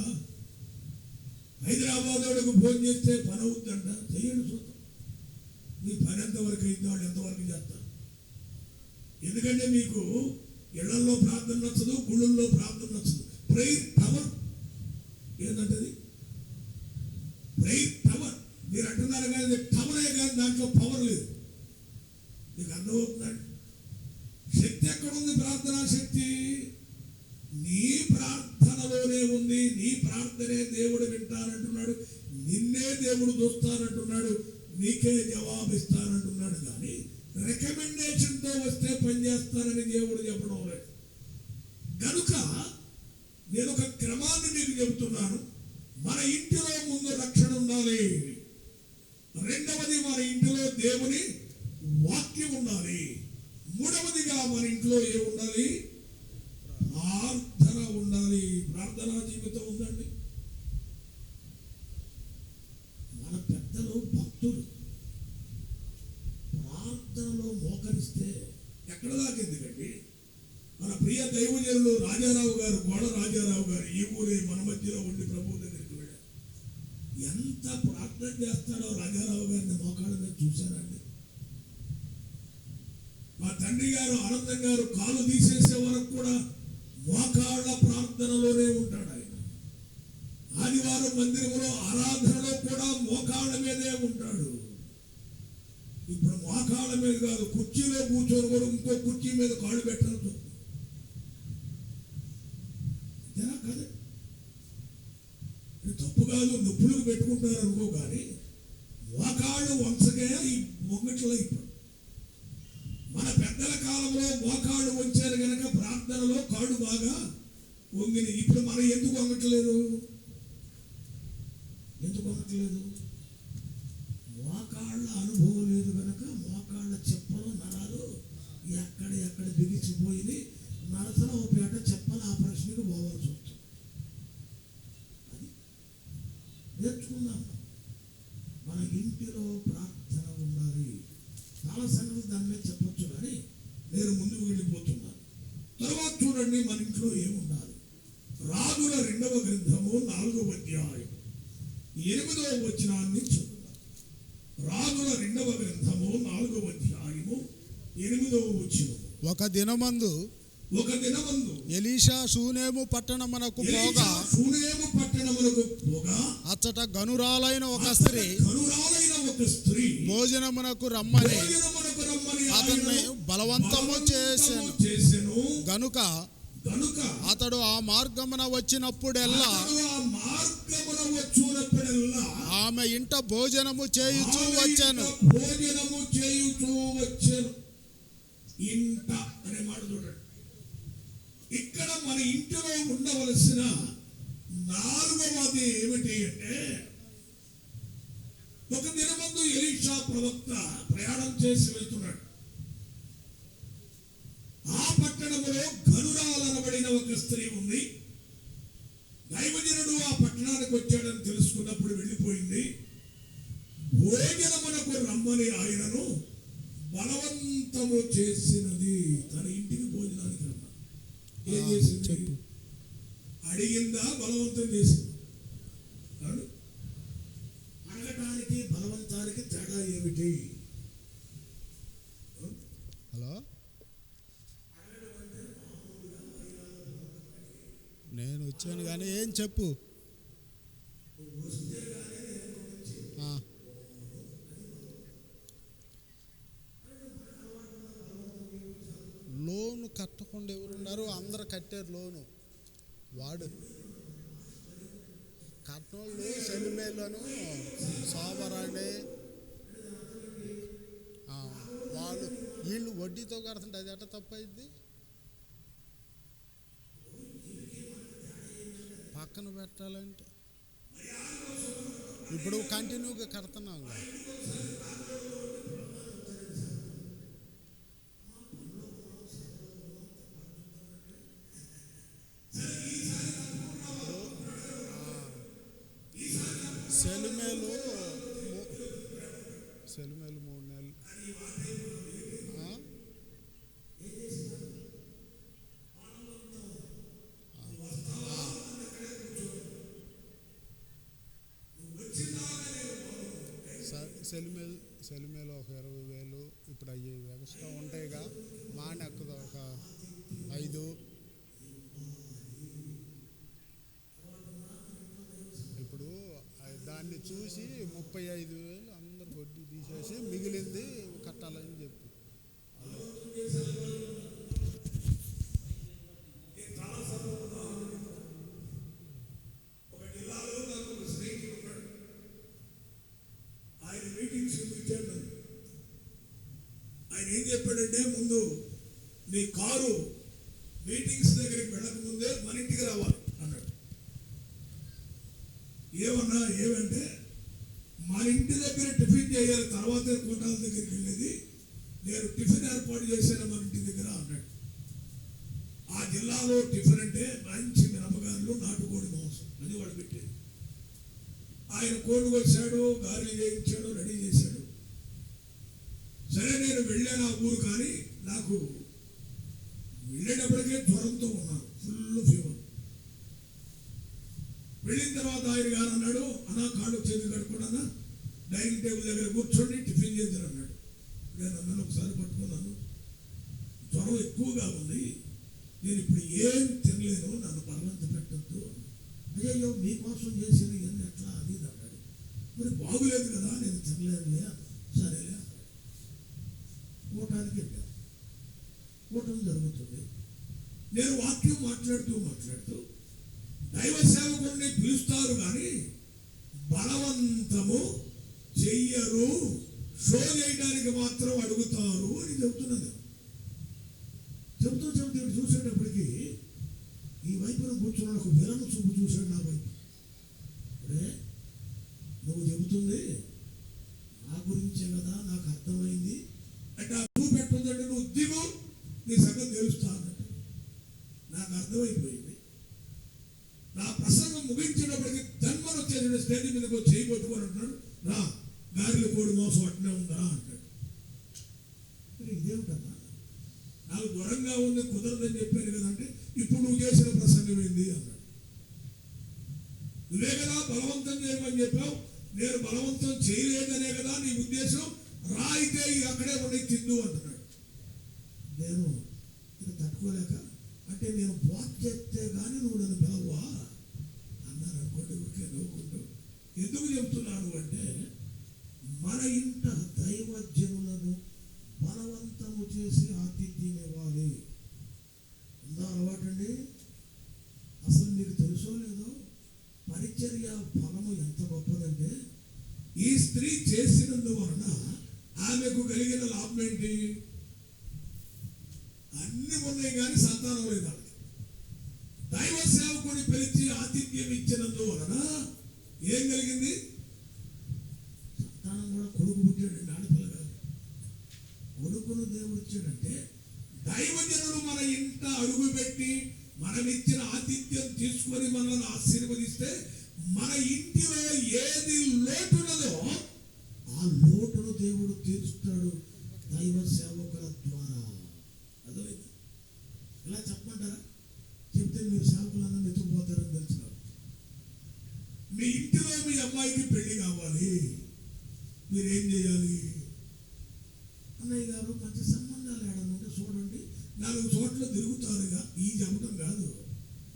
హైదరాబాద్ వాడికి ఫోన్ చేస్తే పని అవుద్దంట. చెయ్యండి, చూద్దాం మీ పని ఎంతవరకు అయిందో వాళ్ళు ఎంతవరకు చేస్తారు. ఎందుకంటే మీకు ఇళ్లలో ప్రార్థన నచ్చదు, గుళ్ళల్లో ప్రార్థన నచ్చదు. ప్రేయర్ టవర్ ఏంటంటే ప్రేయర్ టవర్ మీరు అంటున్నారు కానీ టవరే కానీ దాంట్లో పవర్ లేదు. మీకు అర్థమవుతుందండి? శక్తి ఎక్కడుంది? ప్రార్థనా శక్తి నీ ప్రార్థనలోనే ఉంది. నీ ప్రార్థనే దేవుడు వింటానంటున్నాడు. నిన్నే దేవుడు చూస్తానంటున్నాడు. నీకే జవాబిస్తానంటున్నాడు. కానీ రికమెండేషన్తో వస్తే పనిచేస్తానని దేవుడు చెప్పడం లేదు. కనుక నేను ఒక క్రమాన్ని మీకు చెబుతున్నాను. మన ఇంటిలో ముందు రక్షణ ఉండాలి. రెండవది, మన ఇంటిలో దేవుని వాక్యం ఉండాలి. మూడవదిగా మన ఇంట్లో ఏముండాలి? ప్రార్థన ఉండాలి. ప్రార్థనా జీవితం ఉందండి. మన పెద్దలు భక్తులు ప్రార్థనలో మోకరిస్తే ఎక్కడ దాకా ఎందుకండి? మన ప్రియ దైవజనులు రాజారావు గారు, గోడ రాజారావు గారు ఈ ఊరి మన మధ్యలో ఉండి ప్రభువు దగ్గరికి వెళ్ళారు. ఎంత ప్రార్థన చేస్తాడో రాజారావు గారిని మోకాళ్ళ మీద చూశారండి. మా తండ్రి గారు ఆనందం గారు కాలు తీసేసే వరకు కూడా మోకాళ్ళ ప్రార్థనలోనే ఉంటాడు ఆయన. ఆదివారం మందిరంలో ఆరాధనలో కూడా మోకాళ్ళ మీదే ఉంటాడు. ఇప్పుడు మోకాళ్ళ మీద కాదు, కుర్చీలో కూర్చొని కూడా ఇంకో కుర్చీ మీద కాళ్ళు పెట్టాల్సి వస్తుంది. అంతేనా? కాదు, తప్పు కాదు, నొప్పులకు పెట్టుకుంటారు అనుకో. కానీ మోకాళ్ళు వంచగా ఈ మొంగట్లో ఇప్పుడు మన పెద్దల కాలంలో మోకాళ్ళు వంచారు కనుక ప్రార్థనలో కాళ్ళు బాగా వంగిని. ఇప్పుడు మనం ఎందుకు వంగట్లేదు? ఎందుకు వంగట్లేదు? నేర్చుకుందాం. మన ఇంటిలో ప్రార్థన ఉండాలి. చాలా సంగతులు దాని మీద చెప్పొచ్చు, కానీ నేను ముందుకు వెళ్ళిపోతున్నాను. తర్వాత చూడండి మన ఇంట్లో ఏముండాలి. రాజుల 2వ గ్రంథము 4వ అధ్యాయం 8వ వచనాన్ని చదువుదాం. రాజుల 2వ గ్రంథము 4వ అధ్యాయము 8వ వచనం. ఒక దినమందు ఎలీషా షూనేము పట్టణమునకు పోగా అచ్చట గనురాలైన ఒక స్త్రీ భోజనమునకు రమ్మని అతన్ని బలవంతము చేసెను. గనుక అతడు ఆ మార్గమున వచ్చినప్పుడెల్లా ఆమె ఇంట భోజనము చేయుచూ వచ్చాను. ఇంట అనే మాట చూడండి. ఇక్కడ మన ఇంటిలో ఉండవలసిన 4వది ఏమిటి అంటే, ఒక దినమందు ఎలీషా ప్రవక్త ప్రయాణం చేసి వెళ్తున్నాడు. ఆ పట్టణంలో గనురాలనబడిన ఒక స్త్రీ ఉంది. దైవజనుడు ఆ పట్టణానికి వచ్చాడని తెలుసుకున్నప్పుడు వెళ్ళిపోయింది. భోజనమునకు రమ్మని ఆయనను బలవంతము చేసినది. తన ఇంటికి భోజనానికి రమ్మ ఏం చేసింది? అడిగిందా? బలవంతం చేసింది. అడగటానికి బలవంతానికి తేడా ఏమిటి? హలో, నేను వచ్చాను కానీ ఏం చెప్పు. లోను కట్టకుండా ఎవరున్నారు? అందరు కట్టారు లోను. వాడు కట్నోళ్ళు సెలిమేలను సోమరాండి వాళ్ళు వీళ్ళు వడ్డీతో కడుతుంటే అది ఎట్ట తప్పైంది? పక్కన పెట్టాలంటే ఇప్పుడు కంటిన్యూగా కడుతున్నాం. సెలిమేలు 3 నెలలు. సెలిమేలు ఒక 20,000 ఇప్పుడు అయ్యేవి ఎక్స్ట్రా ఉంటాయిగా. మానెక్కదు ఒక 5. ఇప్పుడు దాన్ని చూసి 35,000 అందరు వడ్డీ తీసేసి మిగిలింది కట్టాలని చెప్పి ఆయన ఏం చెప్పాడంటే, ముందు నీ కారు మీటింగ్స్ దగ్గరికి వెళ్ళక ముందే మన ఇంటికి రావాలి అన్నాడు. ఏమంటే మన ఇంటి దగ్గర టిఫిన్ చేయాలి, తర్వాత కోటాల దగ్గరికి వెళ్ళేది. నేను టిఫిన్ ఏర్పాటు చేశాను మన ఇంటి దగ్గర అన్నాడు. ఆ జిల్లాలో టిఫిన్ అంటే మంచి మినపగారులు, నాటుకోడి మాంసం అది వాడు పెట్టేది. ఆయన కోడి వచ్చాడు, గారెలు చేయించాడు, రెడీ చేశాడు. సరే నేను వెళ్ళాను ఆ ఊరు, కానీ నాకు వెళ్ళేటప్పటికే జ్వరంతో ఉన్నాను, ఫుల్ ఫీవర్. వెళ్ళిన తర్వాత ఆయన గారు అన్నాడు, అన్నా కాళ్ళు చేతులు కట్టుకున్నా డైనింగ్ టేబుల్ దగ్గర కూర్చోండి టిఫిన్ చేద్దరు అన్నాడు. నేను అన్నాను, ఒకసారి పట్టుకున్నాను, జ్వరం ఎక్కువగా ఉంది, నేను ఇప్పుడు ఏం తినలేను, నన్ను బలవంత పెట్టద్దు. అయ్యో మీకోసం చేసిన ఇవన్నీ ఎట్లా అది అన్నాడు. మరి బాగులేదు కదా, నేను తినలేనులే. సరేలే కూటానికి వెళ్ళాను. కూటం జరుగుతుంది. నేను వాక్యం మాట్లాడుతూ దైవ సేవకుడిని పిలుస్తారు కానీ బలవంతము చెయ్యరు, షో చేయడానికి మాత్రం అడుగుతారు అని చెబుతున్నది. చెబుతూ చూసేటప్పటికి ఈ వైపున కూర్చున్న ఒక విలను చూపు చూశాడు నా వైపు. అరే నువ్వు చెబుతుంది నా గురించే కదా, నాకు అర్థమైంది అంటే ఆ నువ్వు పెట్టదంటే నువ్వు దిగు, నీ సంగతి తెలుస్తా అన్నట్టు నాకు అర్థమైపోయింది. నా ప్రసంగం ముగించేటప్పటికి జన్మను చేసిన స్టేజ్ మీదకి చేయి పట్టుకొని అంటున్నాడు, రా గారిలో కోడి మోసం అట్నే ఉందా అంటాడు. ఇదేమిటన్నా, నాకు దూరంగా ఉంది కుదరదని చెప్పాను కదంటే, ఇప్పుడు నువ్వు చేసిన ప్రసంగం ఏంది అన్నాడు. నువ్వే కదా బలవంతం చేయమని చెప్పావు, నేను బలవంతం చేయలేదనే కదా నీ ఉద్దేశం, రా అయితే అక్కడే ఉండి తిందు అంటున్నాడు. నేను ఇది తట్టుకోలేక, అంటే నేను వాక్ చేస్తే కానీ నువ్వు నన్ను పిలవా అన్నాను అనుకోండి. ఊరికే నవ్వుకుంటూ ఎందుకు చెప్తున్నాను అంటే, మన ఇంట దైవజనులను బలవంతము చేసి ఆతిథ్యం ఇవ్వాలి. ఉందా అలవాటండి? అసలు మీకు తెలుసో లేదో, పరిచర్య ఫలము ఎంత గొప్పదంటే, ఈ స్త్రీ చేసినందువలన ఆమెకు కలిగిన లాభం ఏంటి? అన్ని ఉన్నాయి కానీ సంతానం లేదు. దైవ సేవకుని పిలిచి ఆతిథ్యం ఇచ్చినందువలన ఏం కలిగింది? సంతానం కూడా. కొడుకు పుట్టాడండి, ఆడపిల్ల కాదు. కొడుకును దేవుడు ఇచ్చాడంటే, దైవజనుడు మన ఇంట అడుగుపెట్టి మనం ఇచ్చిన ఆతిథ్యం తీసుకొని మనల్ని ఆశీర్వదిస్తే, మన ఇంటిలో ఏది లోటున్నదో ఆ లోటును దేవుడు తీరుస్తాడు దైవ సేవకుల ద్వారా. అర్థమైంది? ఇలా చెప్పమంటారా? చెప్తే మీరు సేవకులందరూ మెచ్చుకుపోతారని తెలుసు. మీ ఇంటిలో మీ అమ్మాయికి పెళ్లి కావాలి, మీరేం చేయాలి? అన్నయ్య గారు మంచి సంబంధాలు ఏడనుంటే చూడండి, 4 చోట్ల తిరుగుతారుగా, ఈ చెప్పడం కాదు.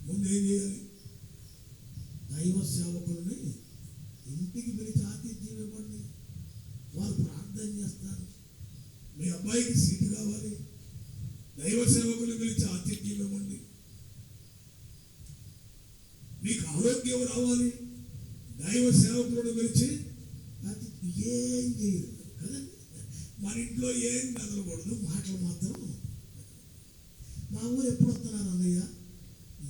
ముందు ఏం చేయాలి? దైవ సేవకులని ఇంటికి పిలిచి ఆతిథ్యం ఇవ్వండి. వారు ప్రార్థన చేస్తారు. మీ అబ్బాయికి సీటు కావాలి, దైవ సేవకులు పిలిచి ఆతిథ్యం ఇవ్వండి. మీకు ఆరోగ్యం రావాలి, దైవ సేవకులను పిలిచి ఏం చేయరు కదండి. మన ఇంట్లో ఏం కదలకూడదు, మాటలు మాత్రం. మా ఊరు ఎప్పుడు వస్తున్నారు అన్నయ్య?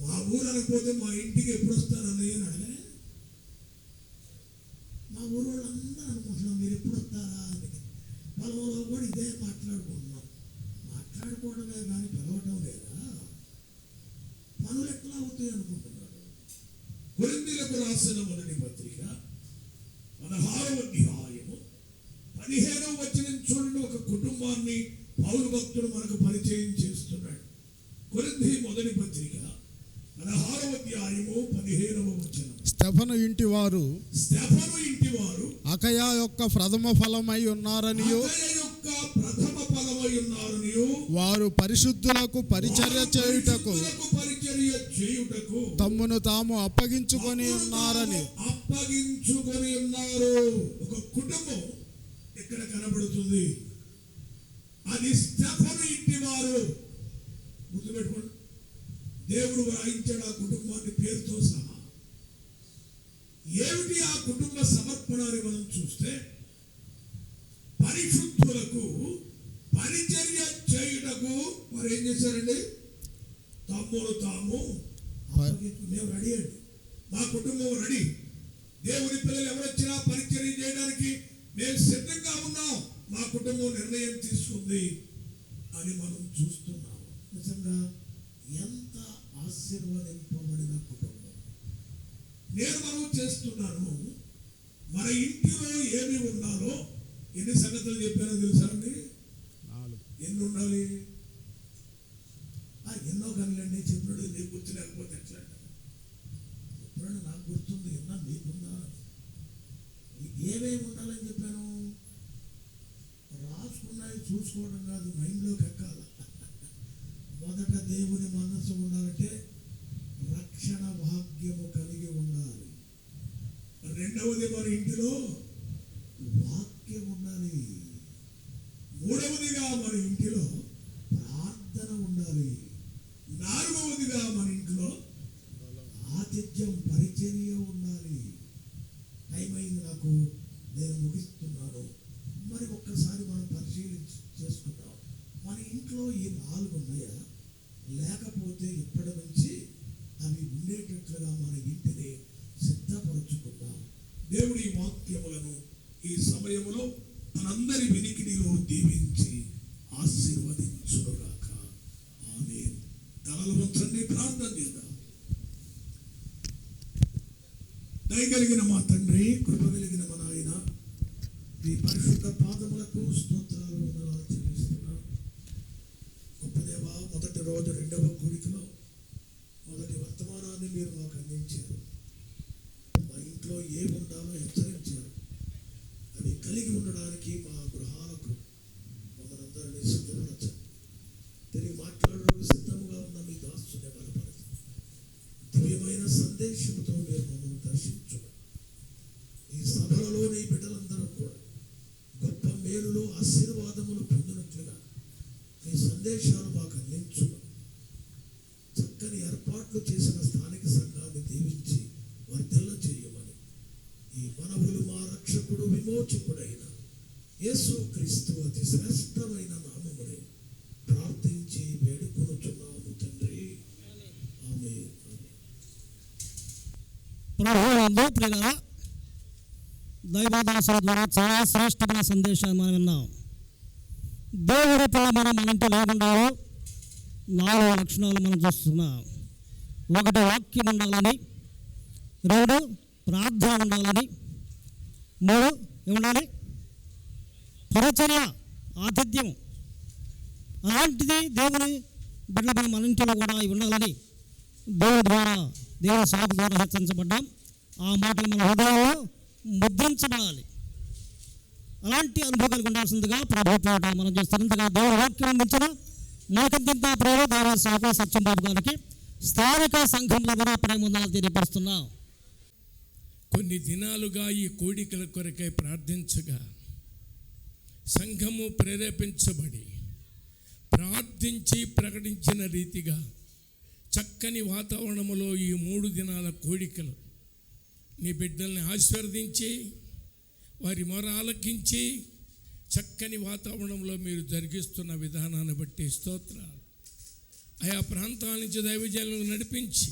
మా ఊరు అనకపోతే మా ఇంటికి ఎప్పుడు వస్తారు అన్నయ్య అని అడగలే. మా ఊరు వాళ్ళందరూ అనుకుంటున్నాం మీరు ఎప్పుడు వస్తారా అని. పొలంలో కూడా ఇదే మాట్లాడుకుంటున్నాం. మాట్లాడుకోవడమే కానీ పిలవటం లేదా? పనులు ఎట్లా అవుతాయి అనుకుంటున్నారు. కొరింథీయులకు రాసిన మొదటి పత్రిక 16వ అధ్యాయము 15వ వచనం చూడండి. ఒక కుటుంబాన్ని పౌలు భక్తుడు మనకు పరిచయం చేస్తున్నాడు. కొరింథీ మొదటి పత్రిక 16వ అధ్యాయము 15వ వచనం. స్టెఫను ఇంటివారు అకయ యొక్క ప్రథమ ఫలమై ఉన్నారనియు వారు పరిశుద్ధులకు పరిచర్య చేయుటకు తమ్మును తాము అప్పగించుకొని ఉన్నారని. ఒక కుటుంబం ఇక్కడ కనబడుతుంది. అది స్టెఫను ఇంటివారు. గుర్తుపెట్టుకోండి, దేవుడు రాయించాడు ఆ కుటుంబాన్ని పేరుతో సహా. ఏమిటి ఆ కుటుంబ సమర్పణని మనం చూస్తే, పరిశుద్ధులకు పరిచర్య చేయుటకు వారు ఏం చేశారండి? తమ్ముడు తాము మేము రెడీ అండి, మా కుటుంబం రెడీ, దేవుని పిల్లలు ఎవరొచ్చినా పరిచర్య చేయడానికి మేము సిద్ధంగా ఉన్నాం, మా కుటుంబం నిర్ణయం తీసుకుంది అని మనం చూస్తున్నాం. నిజంగా ఎంత ఆశీర్వదింపబడిన కుటుంబం. నేను మనం చేస్తున్నాను. మన ఇంటిలో ఏమి ఉండాలో ఎన్ని సంగతులు చెప్పానో తెలుసా అండి? 4. ఎన్ని ఉండాలి? ఎన్నో కనులండి చెప్పినాడు. నీకు గుర్తు లేకపోతే ఎట్లా? ఎప్పుడైనా నాకు గుర్తుంది, ఎన్నా మీకుందా? ఏమేమి ఉండాలని చెప్పాను? రాసుకున్నాయి చూసుకోవడం కాదు, మైండ్లోకి ఎక్కాలి. మొదట దేవుని మనస్సు ఉండాలంటే రక్షణ భాగ్యము కలిగి ఉండాలి. రెండవది మన ఇంటిలో వాక్యం ఉండాలి. మూడవదిగా మన ఇంటిలో ప్రార్థన ఉండాలి. నాలుగవదిగా మన ఇంట్లో ఆతిథ్యం పరిచర్య ఉండాలి. టైం అయింది నాకు, నేను ముగిస్తున్నాను. మరి ఒక్కసారి మనం చేసుకుందాం. మన ఇంట్లో ఈ 4 ఉన్నాయా? లేకపోతే ఇప్పటి నుంచి అవి ఉండేటట్లుగా మన ఇంటిని సిద్ధపరచుకుందాం. దేవుడి వాక్యములను ఈ సమయంలో మనందరి వినికిడిలో దీవించి ఆశీర్వదించుగాక. ఆమేన్. తలలు వంచండి, ప్రార్థన చేద్దాం. దయగలిగిన మా తండ్రి, కృప కలిగిన మా నాయన, మీ పరిశుద్ధ పాదములకు స్తోత్రాలు వందనాలు చెల్లిస్తున్నాం. గొప్ప దేవా, మొదటి రోజు రెండవ కూడికలో మొదటి వర్తమానాన్ని మీరు మాకు అందించారు. మా ఇంట్లో ఏమి ఉండాలో హెచ్చరించారు. అవి కలిగి ఉండడానికి మా గృహాలకు మమ్మల్ని అందరినీ సిద్ధపరచండి. తిరిగి మాట్లాడడానికి సిద్ధంగా ఉన్న మీ దాసుని బలపరచండి. దివ్యమైన సందేశంతో మీరు మమ్మల్ని దర్శించు. ఈ సభలలోని బిడ్డలందరూ కూడా గొప్ప మేలులు, ఆశీర్వాదములు పొందినట్లుగా మీ సందేశాలు మాకు అందించు. చక్కని ఏర్పాట్లు చేసిన స్థానిక సంఘాన్ని దీవించి వర్ధిల్ల చేయమని ఈ మనవులు మా రక్షకుడు, విమోచకుడైన యేసు క్రీస్తు అతి శ్రేష్టమైన నామమునే ప్రార్థించి వేడుకొనుచున్నాము తండ్రి. ఆమేన్. ప్రభువునందు ప్రియులారా, దైవదాసుల ద్వారా చాలా శ్రేష్టమైన సందేశాన్ని మనం విన్నాం. దేవుడి పిల్ల మనం మన ఇంట్లో లేకుండాలో 4 లక్షణాలు మనం చూస్తున్నాం. 1 వాక్యం ఉండాలని, 2 ప్రార్థన ఉండాలని, 3 ఏముండాలి? పరిచర్య, ఆతిథ్యం. అలాంటిది దేవుని బిడ్డ మన ఇంట్లో కూడా ఉండాలని దేవుడి ద్వారా, దేవుని సేవకు ద్వారా హెచ్చరించబడ్డాం. ఆ మాటలు మన హృదయంలో ముద్రించబడాలి. అలాంటి అనుభవాలు ఉండాల్సిందిగా ప్రభుత్వం మనం చేస్తాం. ఇంతగా దేవుడి వాక్యం అందించిన మనకంత ప్రేమ దేవ సేవకులు సత్యం బాబు గారికి స్థానిక సంఘంలో కూడా ప్రేమలు తెలియపరుస్తున్నాం. కొన్ని దినాలుగా ఈ కోడికల కొరకై ప్రార్థించగా సంఘము ప్రేరేపించబడి ప్రార్థించి ప్రకటించిన రీతిగా చక్కని వాతావరణంలో ఈ 3 దినాల కోడికలు నీ బిడ్డల్ని ఆశీర్వదించి వారి మొర ఆలకించి చక్కని వాతావరణంలో మీరు జరిగిస్తున్న విధానాన్ని బట్టి స్తోత్రాలు. ఆయా ప్రాంతాల నుంచి దైవజనులను నడిపించి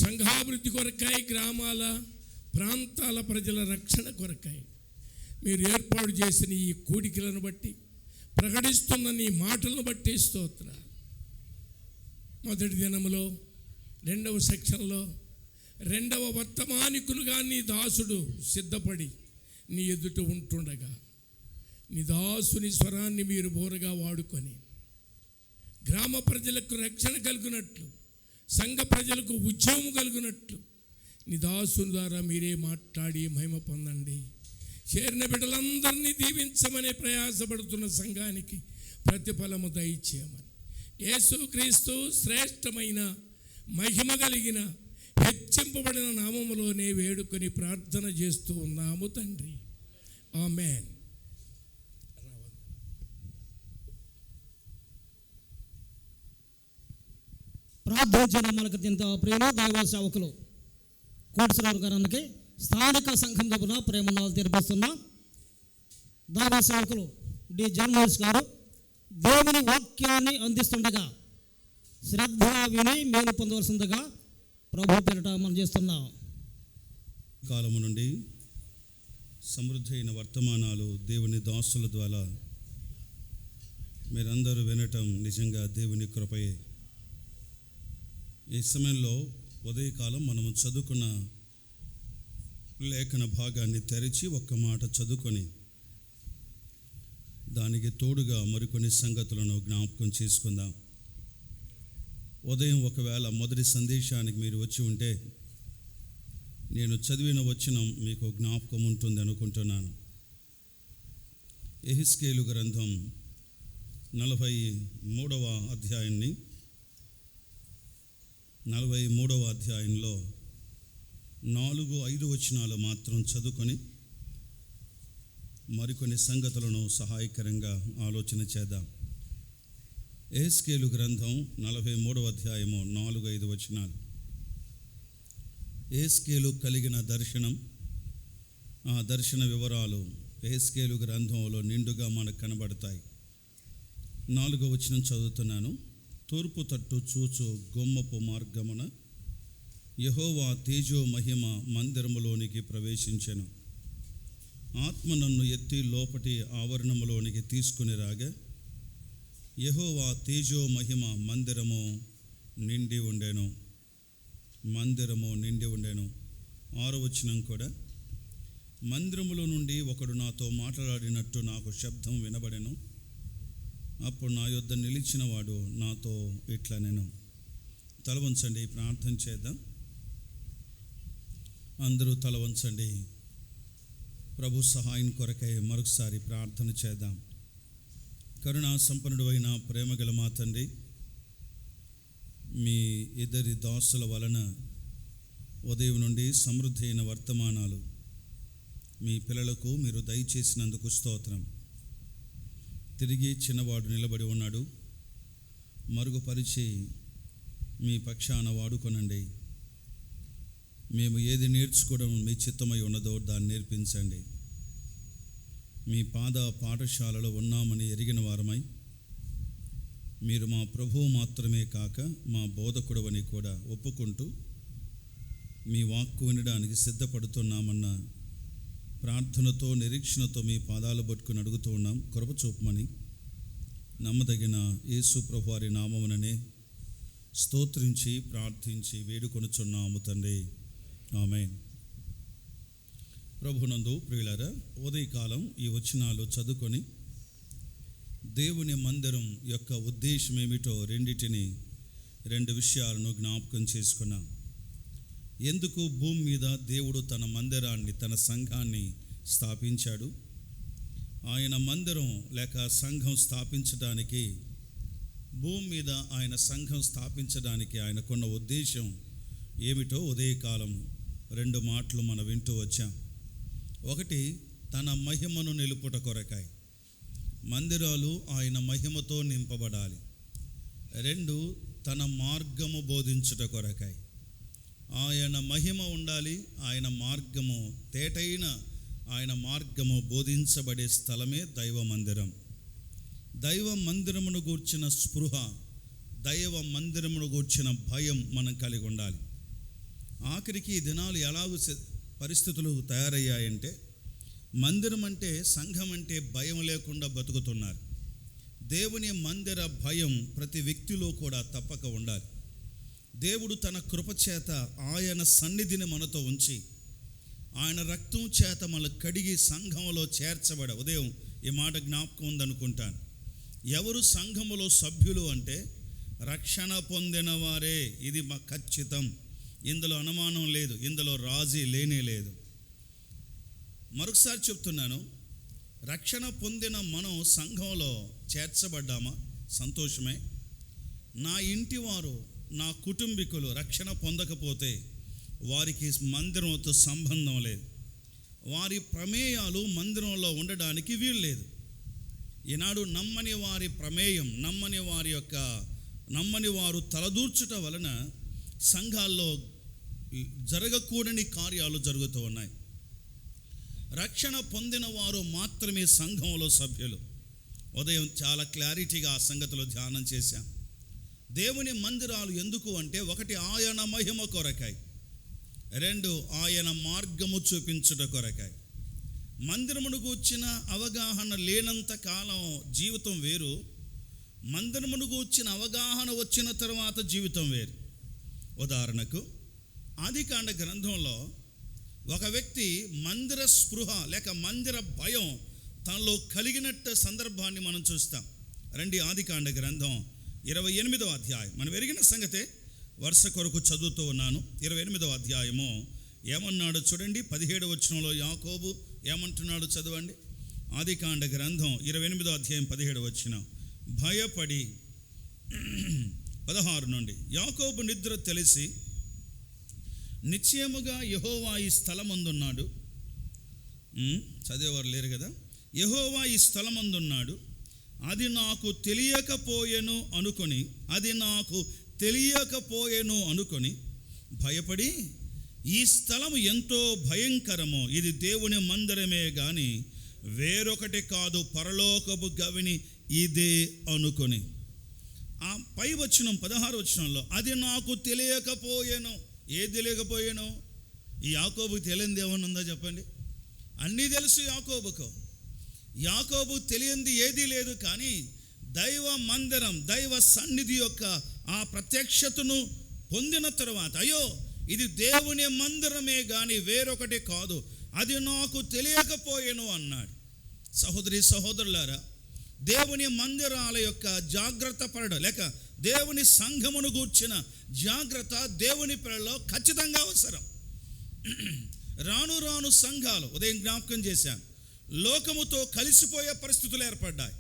సంఘాభివృద్ధి కొరకై, గ్రామాల ప్రాంతాల ప్రజల రక్షణ కొరకై మీరు ఏర్పాటు చేసిన ఈ కూడికలను బట్టి, ప్రకటిస్తున్న నీ మాటలను బట్టి స్తోత్రాలు. మొదటి దినములో 2వ సెక్షన్లో 2వ వర్తమానికులుగా నీ దాసుడు సిద్ధపడి నీ ఎదుట ఉంటుండగా నీ దాసుని స్వరాన్ని మీరు బోరగా వాడుకొని గ్రామ ప్రజలకు రక్షణ కలిగినట్లు, సంఘ ప్రజలకు ఉద్యమం కలిగినట్లు నీ దాసుని ద్వారా మీరే మాట్లాడి మహిమ పొందండి. చేరిన బిడ్డలందరినీ దీవించమని ప్రయాసపడుతున్న సంఘానికి ప్రతిఫలము దయచేయమని యేసుక్రీస్తు శ్రేష్టమైన మహిమ కలిగిన హెచ్చింపబడిన నామములోనే వేడుకొని ప్రార్థన చేస్తూ ఉన్నాము తండ్రి. ఆమేన్. ప్రార్థించిన మనకు ఇంత ప్రేమ దైవ సేవకులు కోటేశ్వరరావు గారికి స్థానిక సంఘం తరపున ప్రేమలు తెలిపిస్తున్నాం. దైవ సేవకులు డి జర్నల్స్ గారు దేవుని వాక్యాన్ని అందిస్తుండగా శ్రద్ధ విని మేలు పొందవలసిందిగా ప్రభు పేరిట మనం చేస్తున్నాం. కాలము నుండి సమృద్ధి అయిన వర్తమానాలు దేవుని దాసుల ద్వారా మీరందరూ వినటం నిజంగా దేవుని కృపయే. ఈ సమయంలో ఉదయకాలం మనం చదువుకున్న లేఖన భాగాన్ని తెరిచి ఒక్క మాట చదువుకొని దానికి తోడుగా మరికొన్ని సంగతులను జ్ఞాపకం చేసుకుందాం. ఉదయం ఒకవేళ మొదటి సందేశానికి మీరు వచ్చి ఉంటే నేను చదివిన వచనం మీకు జ్ఞాపకం ఉంటుంది అనుకుంటున్నాను. యెహెజ్కేలు గ్రంథం 43వ అధ్యాయాన్ని 43వ అధ్యాయంలో 4-5 వచనాలు మాత్రం చదువుకొని మరికొన్ని సంగతులను సహాయకరంగా ఆలోచన చేద్దాం. యెహెజ్కేలు గ్రంథం 43వ అధ్యాయము 4-5 వచనాలు. యెహెజ్కేలు కలిగిన దర్శనం, ఆ దర్శన వివరాలు యెహెజ్కేలు గ్రంథంలో నిండుగా మనకు కనబడతాయి. 4వ వచనం చదువుతున్నాను. తూర్పు తట్టు చూచు గొమ్మపు మార్గమున యెహోవా తేజో మహిమ మందిరములోనికి ప్రవేశించెను. ఆత్మ నన్ను ఎత్తి లోపటి ఆవరణములోనికి తీసుకుని రాగా యెహోవా తేజో మహిమ మందిరము నిండి ఉండెను. 6వ వచనం కూడా, మందిరములో నుండి ఒకడు నాతో మాట్లాడినట్టు నాకు శబ్దం వినబడెను. అప్పుడు నా యొద్ద నిలిచిన వాడు నాతో ఇట్లా నేను. తల వంచండి, ప్రార్థన చేద్దాం. అందరూ తల వంచండి. ప్రభు సహాయం కొరకై మరొకసారి ప్రార్థన చేద్దాం. కరుణా సంపన్నుడు అయిన ప్రేమగల మా తండ్రి, మీ ఇద్దరి దాసుల వలన ఉదయం నుండి సమృద్ధి అయిన వర్తమానాలు మీ పిల్లలకు మీరు దయచేసినందుకు స్తోత్రం. తిరిగి చిన్నవాడు నిలబడి ఉన్నాడు, మరుగుపరిచి మీ పక్షాన వాడుకొనండి. మేము ఏది నేర్చుకోవడం మీ చిత్తమై ఉన్నదో దాన్ని నేర్పించండి. మీ పాఠశాలలో ఉన్నామని ఎరిగిన వారమై, మీరు మా ప్రభువు మాత్రమే కాక మా బోధకుడు అని కూడా ఒప్పుకుంటూ మీ వాక్కు వినడానికి సిద్ధపడుతున్నామన్న ప్రార్థనతో నిరీక్షణతో మీ పాదాలు పట్టుకుని అడుగుతూ ఉన్నాం. కృప చూపమని నమ్మదగిన యేసు ప్రభు వారి నామముననే స్తోత్రించి ప్రార్థించి వేడుకొనుచున్నాము తండ్రి, ఆమేన్. ప్రభునందు ప్రియులారా, ఉదయకాలం ఈ వచనాలు చదువుకొని దేవుని మందిరం యొక్క ఉద్దేశం ఏమిటో రెండు విషయాలను జ్ఞాపకం చేసుకున్నాం. ఎందుకు భూమి మీద దేవుడు తన మందిరాన్ని, తన సంఘాన్ని స్థాపించాడు? ఆయన మందిరం లేక సంఘం స్థాపించడానికి, భూమి మీద ఆయన సంఘం స్థాపించడానికి ఆయనకున్న ఉద్దేశం ఏమిటో ఉదయకాలం 2 మాటలు మనం వింటూ వచ్చాం. ఒకటి, తన మహిమను నిలుపుట కొరకాయి. మందిరాలు ఆయన మహిమతో నింపబడాలి. 2, తన మార్గము బోధించుట కొరకాయి. ఆయన మహిమ ఉండాలి, ఆయన మార్గము, తేటైన ఆయన మార్గము బోధించబడే స్థలమే దైవ మందిరం. దైవ మందిరమును గూర్చిన స్పృహ, దైవ మందిరమును గూర్చిన భయం మనం కలిగి ఉండాలి. ఆఖరికి ఈ దినాలు ఎలాగూ పరిస్థితులు తయారయ్యాయంటే, మందిరం అంటే, సంఘం అంటే భయం లేకుండా బతుకుతున్నారు. దేవుని మందిర భయం ప్రతి వ్యక్తిలో కూడా తప్పక ఉండాలి. దేవుడు తన కృపచేత ఆయన సన్నిధిని మనతో ఉంచి, ఆయన రక్తం చేత మనల్ని కడిగి సంఘములో చేర్చబడ, ఉదయం ఈ మాట జ్ఞాపకం ఉందనుకుంటాను. ఎవరు సంఘములో సభ్యులు అంటే రక్షణ పొందిన వారే. ఇది మా ఖచ్చితం, ఇందులో అనుమానం లేదు, ఇందులో రాజీ లేనే లేదు. మరొకసారి చెప్తున్నాను, రక్షణ పొందిన మనం సంఘంలో చేర్చబడ్డామా? సంతోషమే. నా ఇంటి వారు, నా కుటుంబీకులు రక్షణ పొందకపోతే వారికి మందిరంతో సంబంధం లేదు. వారి ప్రమేయాలు మందిరంలో ఉండడానికి వీలు లేదు. ఈనాడు నమ్మని వారి ప్రమేయం, నమ్మని వారు తలదూర్చుట వలన సంఘాల్లో జరగకూడని కార్యాలు జరుగుతూ ఉన్నాయి. రక్షణ పొందిన వారు మాత్రమే సంఘంలో సభ్యులు. ఉదయం చాలా క్లారిటీగా ఆ సంగతిలో ధ్యానం చేశాం. దేవుని మందిరాలు ఎందుకు అంటే, ఒకటి ఆయన మహిమ కొరకాయి, 2 ఆయన మార్గము చూపించుట కొరకాయి. మందిరమును గూర్చిన అవగాహన లేనంత కాలం జీవితం వేరు, మందిరమును గూర్చిన అవగాహన వచ్చిన తర్వాత జీవితం వేరు. ఉదాహరణకు ఆదికాండ గ్రంథంలో ఒక వ్యక్తి మందిర స్పృహ లేక మందిర భయం తనలో కలిగినట్టు సందర్భాన్ని మనం చూస్తాం. రండి, ఆదికాండ గ్రంథం 28వ అధ్యాయం. మనం ఎరిగిన సంగతే, వరుస కొరకు చదువుతూ ఉన్నాను. 28వ అధ్యాయము ఏమన్నాడో చూడండి. 17వ వచనంలో యాకోబు ఏమంటున్నాడు చదవండి. ఆదికాండ గ్రంథం 28వ అధ్యాయం 17వ వచనం. భయపడి 16 నుండి, యాకోబు నిద్ర తెలిసి నిశ్చయముగా యెహోవా ఈ స్థలమందున్నాడు. చదివేవారు లేరు కదా. యెహోవా ఈ స్థలమందున్నాడు, అది నాకు తెలియకపోయెను అనుకొని భయపడి, ఈ స్థలము ఎంతో భయంకరమో, ఇది దేవుని మందిరమే గాని వేరొకటి కాదు, పరలోకపు గవిని ఇదే అనుకొని. ఆ పై వచనం 16వ వచనంలో, అది నాకు తెలియకపోయెను. ఏది తెలియకపోయాను? ఈ యాకోబుకి తెలియంది ఏమన్నా ఉందా చెప్పండి? అన్నీ తెలుసు యాకోబుకు. యాకోబు తెలియంది ఏదీ లేదు. కానీ దైవ మందిరం, దైవ సన్నిధి యొక్క ఆ ప్రత్యక్షతను పొందిన తర్వాత, అయ్యో ఇది దేవుని మందిరమే గాని వేరొకటి కాదు, అది నాకు తెలియకపోయేను అన్నాడు. సహోదరి సహోదరులారా, దేవుని మందిరాల యొక్క జాగ్రత్త పడడం లేక దేవుని సంఘమును గూర్చిన జాగ్రత్త దేవుని పిల్లల్లో ఖచ్చితంగా అవసరం. రాను రాను సంఘాలు, ఉదయం జ్ఞాపకం చేశాను, లోకముతో కలిసిపోయే పరిస్థితులు ఏర్పడ్డాయి.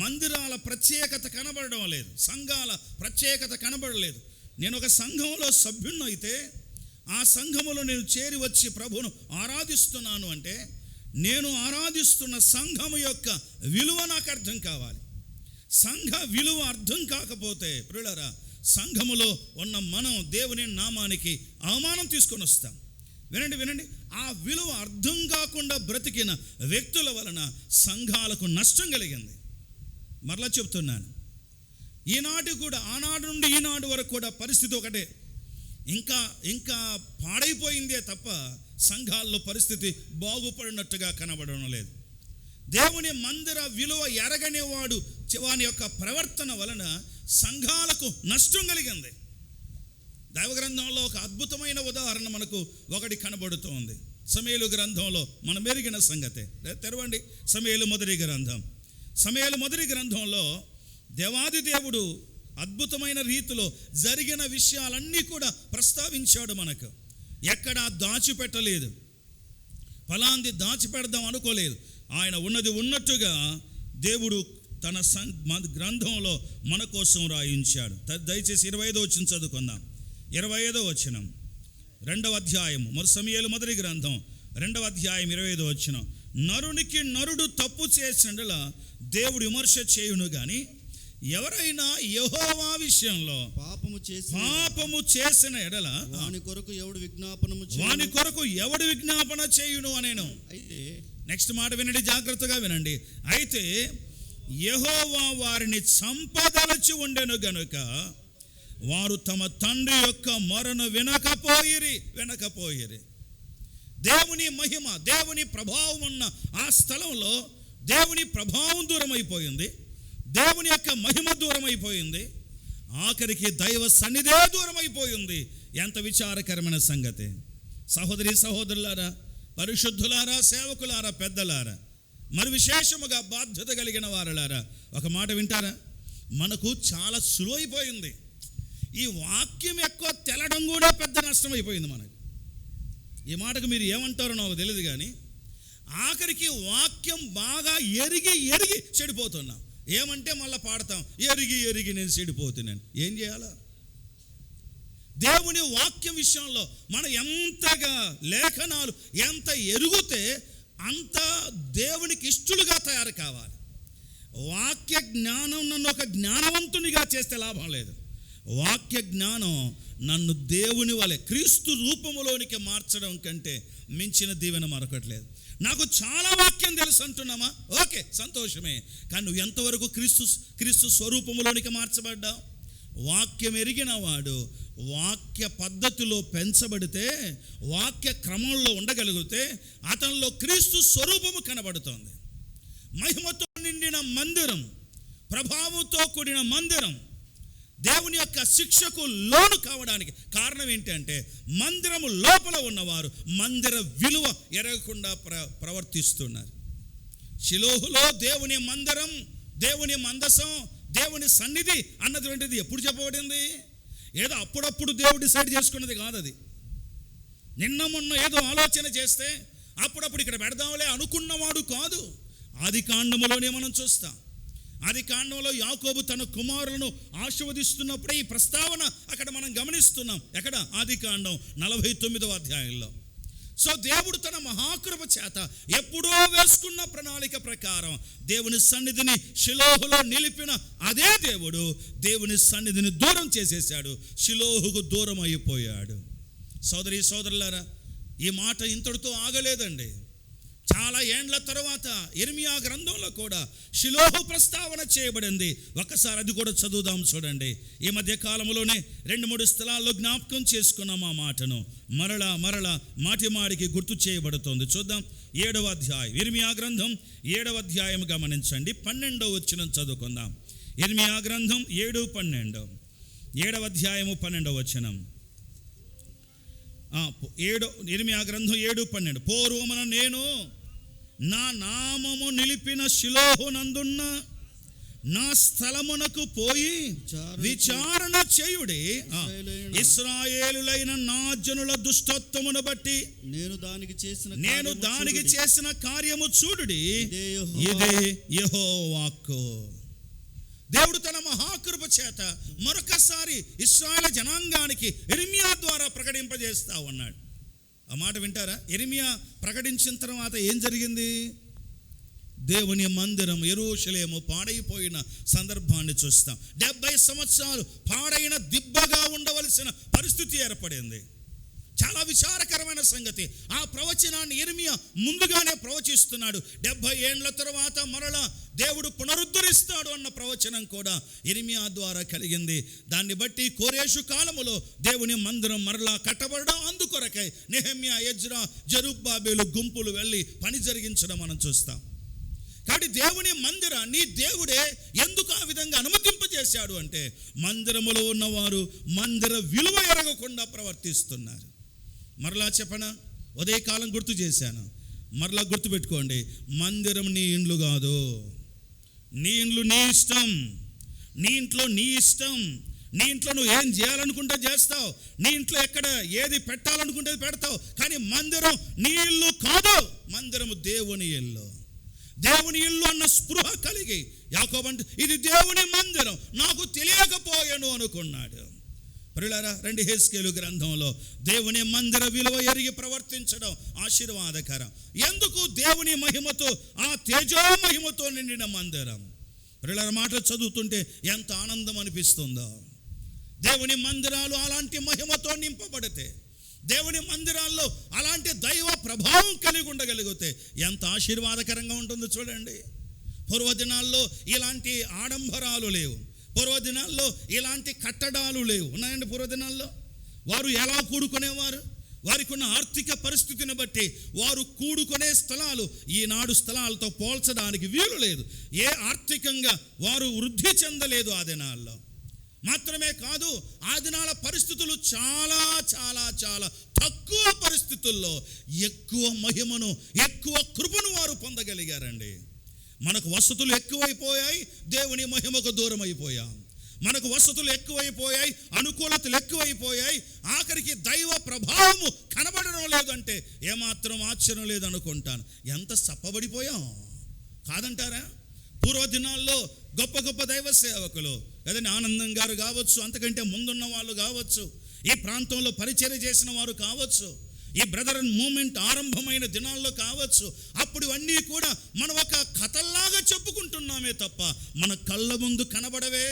మందిరాల ప్రత్యేకత కనబడడం లేదు, సంఘాల ప్రత్యేకత కనబడలేదు. నేను ఒక సంఘంలో సభ్యున్ని అయితే ఆ సంఘములో నేను చేరి వచ్చి ప్రభువును ఆరాధిస్తున్నాను అంటే నేను ఆరాధిస్తున్న సంఘము యొక్క విలువ నాకు అర్థం కావాలి. సంఘ విలువ అర్థం కాకపోతే ప్రియులారా, సంఘములో ఉన్న మనం దేవుని నామానికి అవమానం తీసుకొని వస్తాం. వినండి, ఆ విలువ అర్థం కాకుండా బ్రతికిన వ్యక్తుల వలన సంఘాలకు నష్టం కలిగింది. మరలా చెప్తున్నాను, ఈనాటి కూడా ఆనాడు నుండి ఈనాడు వరకు కూడా పరిస్థితి ఒకటే, ఇంకా పాడైపోయిందే తప్ప సంఘాల్లో పరిస్థితి బాగుపడినట్టుగా కనబడడం లేదు. దేవుని మందిర విలువ ఎరగని వాని యొక్క ప్రవర్తన వలన సంఘాలకు నష్టం కలిగింది. దైవగ్రంథంలో ఒక అద్భుతమైన ఉదాహరణ మనకు ఒకటి కనబడుతోంది. సమూయేలు గ్రంథంలో మనం ఎరిగిన సంగతే. తెరవండి సమూయేలు మొదటి గ్రంథంలో దేవాది దేవుడు అద్భుతమైన రీతిలో జరిగిన విషయాలన్నీ కూడా ప్రస్తావించాడు. మనకు ఎక్కడా దాచిపెట్టలేదు, ఫలాంది దాచిపెడదాం అనుకోలేదు. ఆయన ఉన్నది ఉన్నట్టుగా దేవుడు తన గ్రంథంలో మన కోసం రాయించాడు. దయచేసి 25వ వచనం చదువుకుందాం. 25వ వచనం, 2వ అధ్యాయం, సమూయేలు మొదటి గ్రంథం 2వ అధ్యాయం 25వ వచనం. నరునికి నరుడు తప్పు చేసినలా దేవుడు విమర్శ చేయును గాని ఎవరైనా యెహోవా విషయంలో పాపము చేసిన ఎడల వాని కొరకు ఎవడు విజ్ఞాపన చేయును అనేను. అయితే నెక్స్ట్ మాట వినండి, జాగ్రత్తగా వినండి. అయితే యెహోవా వారిని సంపదలచి ఉండెను గనుక వారు తమ తండ్రి యొక్క మొరను వినకపోయిరి. దేవుని మహిమ, దేవుని ప్రభావం ఉన్న ఆ స్థలంలో దేవుని ప్రభావం దూరం అయిపోయింది, దేవుని యొక్క మహిమ దూరం అయిపోయింది, ఆఖరికి దైవ సన్నిధే దూరం అయిపోయింది. ఎంత విచారకరమైన సంగతి. సహోదరి సహోదరులారా, పరిశుద్ధులారా, సేవకులారా, పెద్దలారా, మరి విశేషముగా బాధ్యత కలిగిన వారులారా, ఒక మాట వింటారా? మనకు చాలా సులువైపోయింది. ఈ వాక్యం ఎక్కువ తెలడం కూడా పెద్ద నష్టం అయిపోయింది మనకు. ఈ మాటకు మీరు ఏమంటారో నాకు తెలియదు కానీ ఆఖరికి వాక్యం బాగా ఎరిగి చెడిపోతున్నాం. ఏమంటే మళ్ళీ పాడతాం, ఎరిగి నేను చెడిపోతున్నాను. ఏం చేయాలా? దేవుని వాక్యం విషయంలో మనం ఎంతగా లేఖనాలు ఎంత ఎరుగుతే అంత దేవునికి ఇష్టలుగా తయారు కావాలి. వాక్య జ్ఞానం నన్ను ఒక జ్ఞానవంతునిగా చేస్తే లాభం లేదు. వాక్య జ్ఞానం నన్ను దేవుని వలె క్రీస్తు రూపములోనికి మార్చడం కంటే మించిన దీవెన మరొకట్లేదు. నాకు చాలా వాక్యం తెలుసు అంటున్నామా? ఓకే, సంతోషమే. కానీ నువ్వు ఎంతవరకు క్రీస్తు స్వరూపములోనికి మార్చబడ్డావు? వాక్యం ఎరిగిన వాడు వాక్య పద్ధతిలో పెంచబడితే, వాక్య క్రమంలో ఉండగలిగితే అతనిలో క్రీస్తు స్వరూపము కనబడుతోంది. మహిమతో నిండిన మందిరం, ప్రభావంతో కూడిన మందిరం దేవుని యొక్క శిక్షకు లోను కావడానికి కారణం ఏంటంటే మందిరము లోపల ఉన్నవారు మందిర విలువ ఎరగకుండా ప్రవర్తిస్తున్నారు. షిలోహులో దేవుని మందిరం, దేవుని మందసం, దేవుని సన్నిధి అన్నటువంటిది ఎప్పుడు చెప్పబడింది? ఏదో అప్పుడప్పుడు దేవుడు డిసైడ్ చేసుకున్నది కాదు. అది నిన్న మొన్న ఏదో ఆలోచన చేస్తే అప్పుడప్పుడు ఇక్కడ పెడదాంలే అనుకున్నవాడు కాదు. ఆది కాండములోనే మనం చూస్తాం. ఆది కాండంలో యాకోబు తన కుమారులను ఆశీర్వదిస్తున్నప్పుడే ఈ ప్రస్తావన అక్కడ మనం గమనిస్తున్నాం. ఎక్కడ? ఆది కాండం 49వ అధ్యాయంలో. సో దేవుడు తన మహాకృప చేత ఎప్పుడో వేసుకున్న ప్రణాళిక ప్రకారం దేవుని సన్నిధిని షిలోహులో నిలిపిన అదే దేవుడు దేవుని సన్నిధిని దూరం చేసేసాడు, షిలోహుకు దూరం అయిపోయాడు. సోదరి సోదరులారా, ఈ మాట ఇంతటితో ఆగలేదండి. చాలా ఏండ్ల తర్వాత ఇర్మియా గ్రంథంలో కూడా షిలోహు ప్రస్తావన చేయబడింది. ఒక్కసారి అది కూడా చదువుదాం చూడండి. ఈ మధ్య కాలంలోనే 2-3 స్థలాల్లో జ్ఞాపకం చేసుకున్నాం ఆ మాటను. మరలా మాటిమాడికి గుర్తు చేయబడుతోంది. చూద్దాం. 7వ అధ్యాయం ఇర్మియా గ్రంథం 7వ అధ్యాయం గమనించండి. 12వ వచనం చదువుకుందాం. ఇర్మియా గ్రంథం 7:12, 7వ అధ్యాయము 12వ వచనం. ఇర్మియా గ్రంథం 7:12. పూర్వమున నేను నా నామము నిలిపిన షిలోహు నందున్న నా స్థలమునకు పోయి విచారణ చేయుడి. ఇశ్రాయేలులైన నా జనుల దుష్టత్వమును బట్టి నేను దానికి చేసిన కార్యము చూడుడి. ఇదే యెహోవా వాక్కు. దేవుడు తన మహాకృప చేత మరొకసారి ఇశ్రాయేలు జనాంగానికి ఇర్మియా ద్వారా ప్రకటింపజేస్తా ఉన్నాడు. ఆ మాట వింటారా? ఇర్మియా ప్రకటించిన తర్వాత ఏం జరిగింది? దేవుని మందిరం యెరూషలేము పాడైపోయిన సందర్భాన్ని చూస్తాం. 70 సంవత్సరాలు పాడైన దిబ్బగా ఉండవలసిన పరిస్థితి ఏర్పడింది. చాలా విచారకరమైన సంగతి. ఆ ప్రవచనాన్ని ఇర్మియా ముందుగానే ప్రవచిస్తున్నాడు. 70 ఏండ్ల తర్వాత మరలా దేవుడు పునరుద్ధరిస్తాడు అన్న ప్రవచనం కూడా ఇర్మియా ద్వారా కలిగింది. దాన్ని బట్టి కోరేషు కాలములో దేవుని మందిరం మరలా కట్టబడడం, అందుకొరకై నెహెమ్యా, ఎజ్రా, జెరుబ్బాబెలు గుంపులు వెళ్ళి పని జరిగించడం మనం చూస్తాం. కాబట్టి దేవుని మందిరాన్ని దేవుడే ఎందుకు ఆ విధంగా అనుమతింపజేశాడు అంటే, మందిరములో ఉన్నవారు మందిర విలువ ఎరగకుండా ప్రవర్తిస్తున్నారు. మరలా చెప్పనా? ఉదయకాలం గుర్తు చేశాను, మరలా గుర్తుపెట్టుకోండి. మందిరం నీ ఇండ్లు కాదు. నీ ఇండ్లు నీ ఇష్టం, నీ ఇంట్లో నీ ఇష్టం. నీ ఇంట్లో నువ్వు ఏం చేయాలనుకుంటే చేస్తావు, నీ ఇంట్లో ఎక్కడ ఏది పెట్టాలనుకుంటే పెడతావు. కానీ మందిరం నీ ఇల్లు కాదు, మందిరము దేవుని ఇల్లు. దేవుని ఇల్లు అన్న స్పృహ కలిగి యాకోబు అంటే ఇది దేవుని మందిరం, నాకు తెలియకపోయాను అనుకున్నాడు. ప్రియులారా, రండి హెస్కేలు గ్రంథంలో దేవుని మందిర విలువ ఎరిగి ప్రవర్తించడం ఆశీర్వాదకరం. ఎందుకు? దేవుని మహిమతో, ఆ తేజో మహిమతో నిండిన మందిరం. ప్రియులారా, మాటలు చదువుతుంటే ఎంత ఆనందం అనిపిస్తుందో. దేవుని మందిరాలు అలాంటి మహిమతో నింపబడితే, దేవుని మందిరాల్లో అలాంటి దైవ ప్రభావం కలిగి ఉండగలిగితే ఎంత ఆశీర్వాదకరంగా ఉంటుందో చూడండి. పూర్వదినాల్లో ఇలాంటి ఆడంబరాలు లేవు, పూర్వదినాల్లో ఇలాంటి కట్టడాలు లేవు. ఉన్నాయండి పూర్వదినాల్లో? వారు ఎలా కూడుకునేవారు? వారికి ఉన్న ఆర్థిక పరిస్థితిని బట్టి వారు కూడుకునే స్థలాలు ఈనాడు స్థలాలతో పోల్చడానికి వీలు లేదు. ఏ ఆర్థికంగా వారు వృద్ధి చెందలేదు ఆ దినాల్లో. మాత్రమే కాదు, ఆ దినాల పరిస్థితులు చాలా చాలా చాలా తక్కువ పరిస్థితుల్లో ఎక్కువ మహిమను, ఎక్కువ కృపను వారు పొందగలిగారండి. మనకు వసతులు ఎక్కువైపోయాయి, దేవుని మహిమకు దూరం అయిపోయాం. మనకు వసతులు ఎక్కువైపోయాయి, అనుకూలతలు ఎక్కువైపోయాయి, ఆఖరికి దైవ ప్రభావము కనబడడం లేదంటే ఏమాత్రం ఆశ్చర్యం లేదనుకుంటాను. ఎంత చప్పబడిపోయాం కాదంటారా? పూర్వదినాల్లో గొప్ప గొప్ప దైవ సేవకులు, ఏదైనా ఆనందం గారు కావచ్చు, అంతకంటే ముందున్న వాళ్ళు కావచ్చు, ఈ ప్రాంతంలో పరిచర్య చేసిన వారు కావచ్చు, ఈ బ్రదర్ అండ్ మూమెంట్ ఆరంభమైన దినాల్లో కావచ్చు, అప్పుడు అన్నీ కూడా మనం ఒక కథల్లాగా చెప్పుకుంటున్నామే తప్ప మన కళ్ళ ముందు కనబడవే.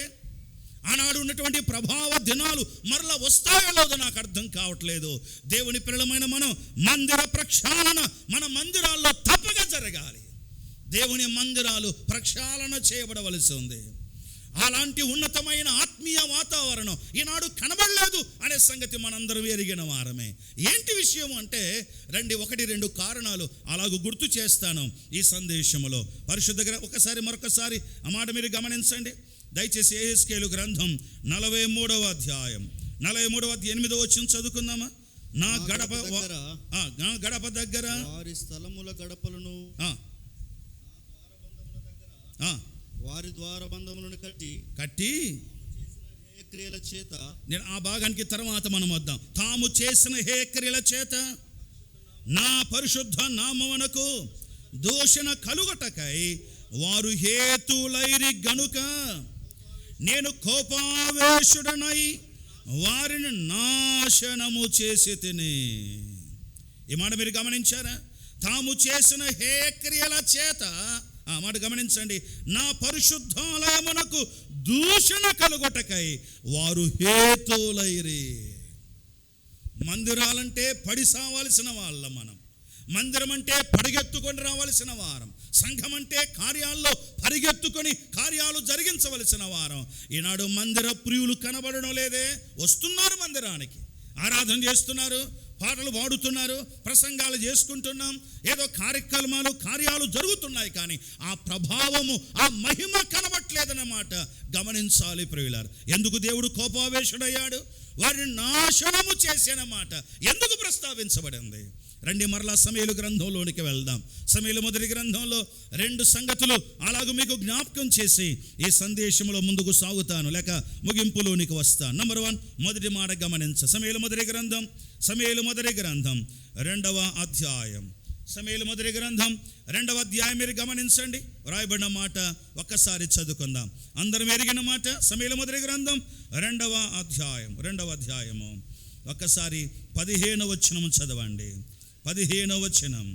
ఆనాడు ఉన్నటువంటి ప్రభావ దినాలు మరలా వస్తాయో లేదో నాకు అర్థం కావట్లేదు. దేవుని పిల్లలమైన మనం మందిర ప్రక్షాళన మన మందిరాల్లో తప్పగా జరగాలి. దేవుని మందిరాలు ప్రక్షాళన చేయబడవలసి ఉంది. అలాంటి ఉన్నతమైన ఆత్మీయ వాతావరణం ఈనాడు కనబడలేదు అనే సంగతి మనందరం ఎరిగిన వారమే. ఏంటి విషయం అంటే, రండి 1-2 కారణాలు అలాగూ గుర్తు చేస్తాను ఈ సందేశంలో. పరిశుద్ధ ఒకసారి మరొకసారి ఆ మాట మీరు గమనించండి దయచేసి. యెహెజ్కేలు గ్రంథం 43వ అధ్యాయం 8వ వచనం చదువుకుందామా? నా గడప దగ్గర వారి స్థలముల గడపలను వారి ద్వారబంధములను కట్టి క్రియల చేత, నేను ఆ భాగానికి తర్వాత మనం వద్దాం. తాము చేసిన హే క్రియల చేత నా పరిశుద్ధ నామమునకు దూషణ కలుగటకై వారు హేతులైరి గనుక నేను కోపావేశుడనై వారిని నాశనము చేసి తిని. ఈ మాట మీరు గమనించారా? తాము చేసిన హే క్రియల చేత, ఆ మాట గమనించండి, నా పరిశుద్ధాలయమునకు దూషణ కలుగొటకై వారు హేతులైరి. మందిరాలంటే పడి సావాల్సిన వాళ్ళం మనం. మందిరం అంటే పరిగెత్తుకొని రావాల్సిన వారం. సంఘం అంటే కార్యాల్లో పరిగెత్తుకొని కార్యాలు జరిగించవలసిన వారం. ఈనాడు మందిర ప్రియులు కనబడడం లేదే. వస్తున్నారు మందిరానికి, ఆరాధన చేస్తున్నారు, పాటలు పాడుతున్నారు, ప్రసంగాలు చేసుకుంటున్నాం, ఏదో కార్యాలు జరుగుతున్నాయి, కానీ ఆ ప్రభావము, ఆ మహిమ కనబట్లేదన్నమాట గమనించాలి ప్రియులారు. ఎందుకు దేవుడు కోపావేశుడయ్యాడు? వారిని నాశనము చేసిన మాట ఎందుకు ప్రస్తావించబడింది? రండి మరలా సమూయేలు గ్రంథంలోనికి వెళ్దాం. సమూయేలు మొదటి గ్రంథంలో 2 సంగతులు అలాగూ మీకు జ్ఞాపకం చేసి ఈ సందేశంలో ముందుకు సాగుతాను, లేక ముగింపులోనికి వస్తాను. నంబర్ 1, మొదటి మాట గమనించ. సమూయేలు మొదటి గ్రంథం 2వ అధ్యాయం. సమూయేలు మొదటి గ్రంథం 2వ అధ్యాయం మీరు గమనించండి. రాయబడిన మాట ఒక్కసారి చదువుకుందాం. అందరం ఎరిగిన మాట. సమూయేలు మొదటి గ్రంథం 2వ అధ్యాయము ఒక్కసారి 15వ వచనం చదవండి. 15వ వచనం.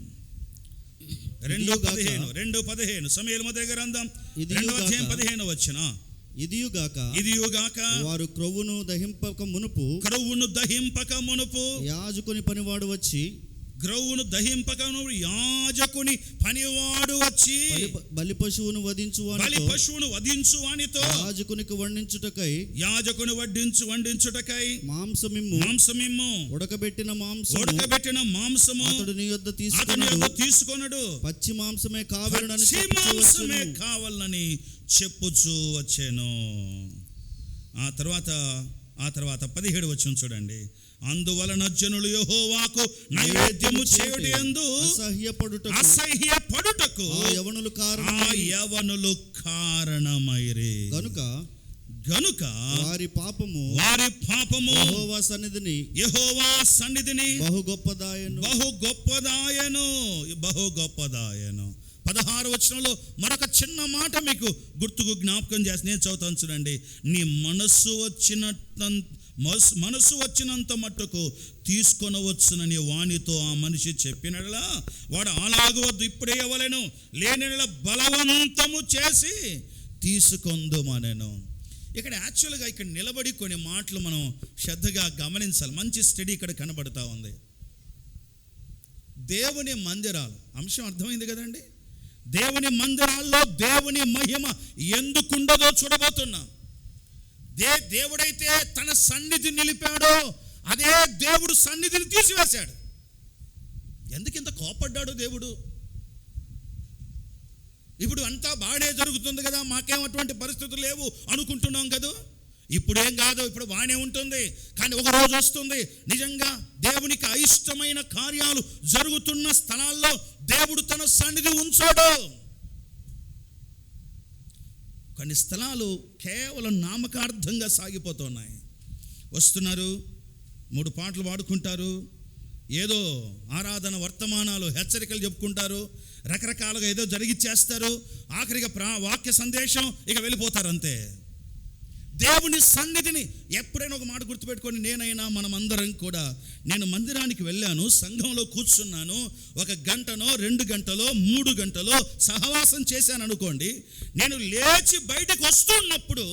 2:15 సమూయేలు మొదటి గ్రంథం 2వ అధ్యాయం 15వ వచనం. ఇదియుగాక వారు క్రొవ్వును దహింపక మునుపు యాజకుని పనివాడు వచ్చి బలి పశువును వధించు వానితో యాజకునికి వడ్డించుటకై మాంసమిమ్ము ఉడకబెట్టిన మాంసము అతడు నీ యొద్ద తీసుకొనడు, పచ్చి మాంసమే కావాలని చెప్పుచూ వచ్చాను. ఆ తర్వాత 17వ వచనం చూడండి. అందువలన జనులు యెహోవాకు నైవేద్యము చేయుటయందు అసహ్యపడుటకు ఆ యవనులు కారణమైరి. గనుక వారి పాపము యెహోవా సన్నిధిని బహు గొప్పదాయను. 16వ వచనంలో మరొక చిన్న మాట మీకు గుర్తుకు జ్ఞాపకం చేసి నేను చదువుతాను చూడండి. నీ మనసు వచ్చినంత మట్టుకు తీసుకొనవచ్చునని వానితో ఆ మనిషి చెప్పినలా వాడు అలాగవద్దు, ఇప్పుడే ఇవ్వలేను, లేని బలవంతము చేసి తీసుకొందుమనెను. ఇక్కడ యాక్చువల్గా ఇక్కడ నిలబడి కొన్ని మాటలు మనం శ్రద్ధగా గమనించాలి. మంచి స్టడీ ఇక్కడ కనబడతా ఉంది. దేవుని మందిరాలు అంశం అర్థమైంది కదండి. దేవుని మందిరాల్లో దేవుని మహిమ ఎందుకుండదో చూడబోతున్నాం. దేవుడైతే తన సన్నిధి నిలిపాడో అదే దేవుడు సన్నిధిని తీసివేశాడు. ఎందుకు ఇంత కోపడ్డాడు దేవుడు? ఇప్పుడు అంతా బాడే జరుగుతుంది కదా, మాకేం అటువంటి పరిస్థితులు లేవు అనుకుంటున్నాం కదా. ఇప్పుడేం కాదు, ఇప్పుడు బాగానే ఉంటుంది. కానీ ఒక రోజు వస్తుంది నిజంగా దేవునికి అయిష్టమైన కార్యాలు జరుగుతున్న స్థలాల్లో దేవుడు తన సన్నిధి ఉంచాడు. కొన్ని స్థలాలు కేవలం నామకార్థంగా సాగిపోతున్నాయి. వస్తున్నారు, 3 పాటలు పాడుకుంటారు, ఏదో ఆరాధన వర్తమానాలు హెచ్చరికలు చెప్పుకుంటారు, రకరకాలుగా ఏదో జరిగిచ్చేస్తారు, ఆఖరిగా వాక్య సందేశం ఇక వెళ్ళిపోతారు అంతే. దేవుని సన్నిధిని ఎప్పుడైనా ఒక మాట గుర్తుపెట్టుకొని, నేనైనా మనమందరం కూడా, నేను మందిరానికి వెళ్ళాను, సంఘంలో కూర్చున్నాను, 1 గంటనో 2 గంటలో 3 గంటలో సహవాసం చేశాను అనుకోండి, నేను లేచి బయటకు వస్తున్నప్పుడు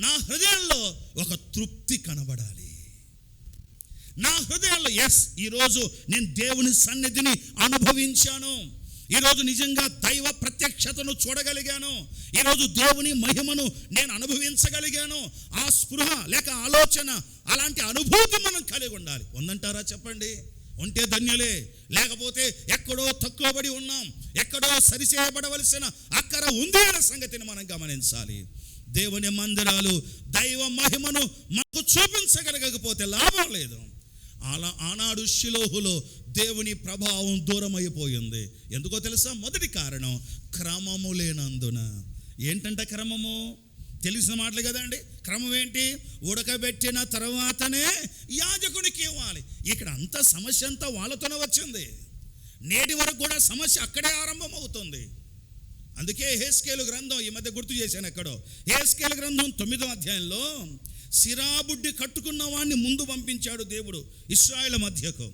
నా హృదయంలో ఒక తృప్తి కనబడాలి. నా హృదయంలో ఈరోజు నేను దేవుని సన్నిధిని అనుభవించాను, ఈరోజు నిజంగా దైవ ప్రత్యక్షతను చూడగలిగాను, ఈరోజు దేవుని మహిమను నేను అనుభవించగలిగాను. ఆ స్పృహ లేక ఆలోచన, అలాంటి అనుభూతి మనం కలిగి ఉండాలి. ఉందంటారా చెప్పండి? ఉంటే ధన్యులే. లేకపోతే ఎక్కడో తక్కువబడి ఉన్నాం, ఎక్కడో సరిచేయబడవలసిన అక్కర ఉంది అనే సంగతిని మనం గమనించాలి. దేవుని మందిరాలు దైవ మహిమను మాకు చూపించగలగకపోతే లాభం లేదు. ఆనాడు షిలోహులో దేవుని ప్రభావం దూరం అయిపోయింది. ఎందుకో తెలుసా? మొదటి కారణం క్రమము లేనందున. ఏంటంటే క్రమము తెలిసిన మాటలు కదండి. క్రమం ఏంటి? ఉడకబెట్టిన తర్వాతనే యాజకునికి ఇవ్వాలి. ఇక్కడ అంతా సమస్య అంతా వాళ్ళతోనే వచ్చింది. నేటి వరకు కూడా సమస్య అక్కడే ఆరంభం అవుతుంది. అందుకే యెహెజ్కేలు గ్రంథం, ఈ మధ్య గుర్తు చేశాను ఎక్కడో, యెహెజ్కేలు గ్రంథం 9వ అధ్యాయంలో సిరాబుడ్డి కట్టుకున్న వాడిని ముందు పంపించాడు దేవుడు ఇశ్రాయేలు మధ్యకు.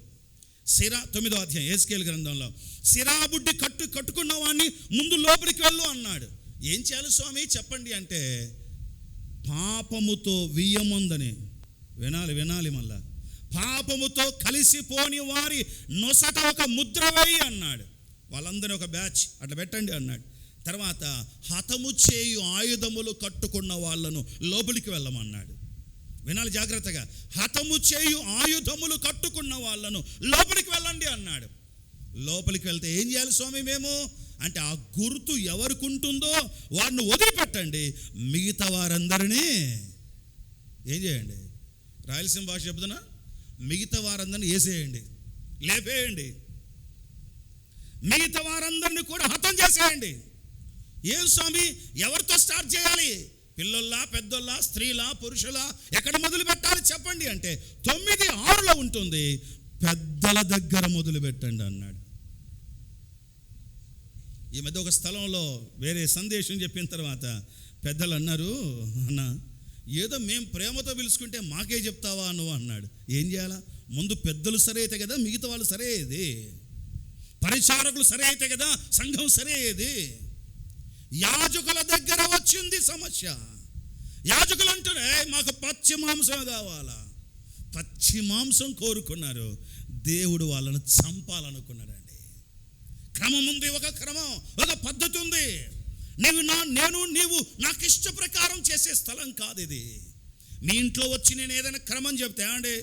9వ అధ్యాయం యెహెజ్కేలు గ్రంథంలో సిరాబుడ్డి కట్టుకున్న వాడిని ముందు లోపలికి వెళ్ళు అన్నాడు. ఏం చేయాలి స్వామి చెప్పండి అంటే, పాపముతో వియ్యముందని వినాలి మళ్ళా, పాపముతో కలిసిపోని వారి నొసట ఒక ముద్ర వేయి అన్నాడు. వాళ్ళందరూ ఒక బ్యాచ్ అట్లా పెట్టండి అన్నాడు. తర్వాత హతము చేయు ఆయుధములు కట్టుకున్న వాళ్ళను లోపలికి వెళ్ళమన్నాడు. వినాలి జాగ్రత్తగా. హతము చేయు ఆయుధములు కట్టుకున్న వాళ్ళను లోపలికి వెళ్ళండి అన్నాడు. లోపలికి వెళ్తే ఏం చేయాలి స్వామి మేము అంటే, ఆ గుర్తు ఎవరికి ఉంటుందో వారిని వదిలిపెట్టండి, మిగతా వారందరినీ ఏం చేయండి? రాయలసీమ భాష చెప్తున్నా, మిగతా వారందరిని వేసేయండి, లేపేయండి, మిగతా వారందరినీ కూడా హతం చేసేయండి. ఏం స్వామి, ఎవరితో స్టార్ట్ చేయాలి? పిల్లల్లా, పెద్దోళ్ళ, స్త్రీలా, పురుషులా, ఎక్కడ మొదలు పెట్టాలి చెప్పండి అంటే 9:6 ఉంటుంది, పెద్దల దగ్గర మొదలు పెట్టండి అన్నాడు. ఈ మధ్య ఒక స్థలంలో వేరే సందేశం చెప్పిన తర్వాత పెద్దలు అన్నారు, అన్న ఏదో మేము ప్రేమతో పిలుచుకుంటే మాకే చెప్తావా నువ్వు అన్నాడు. ఏం చేయాలా? ముందు పెద్దలు సరే అయితే కదా మిగతా వాళ్ళు సరే అయ్యేది, పరిచారకులు సరే అయితే కదా సంఘం సరే అయ్యేది. యాజకుల దగ్గర వచ్చింది సమస్య. యాజకులు అంటారే మాకు పచ్చి మాంసం కావాలా. పచ్చి మాంసం కోరుకున్నారు. దేవుడు వాళ్ళను చంపాలనుకున్నాడండి. క్రమం ఉంది, ఒక క్రమం, ఒక పద్ధతి ఉంది. నీవు నాకు ఇష్ట ప్రకారం చేసే స్థలం కాదు ఇది. మీ ఇంట్లో వచ్చి నేను ఏదైనా క్రమం చెప్తే అండి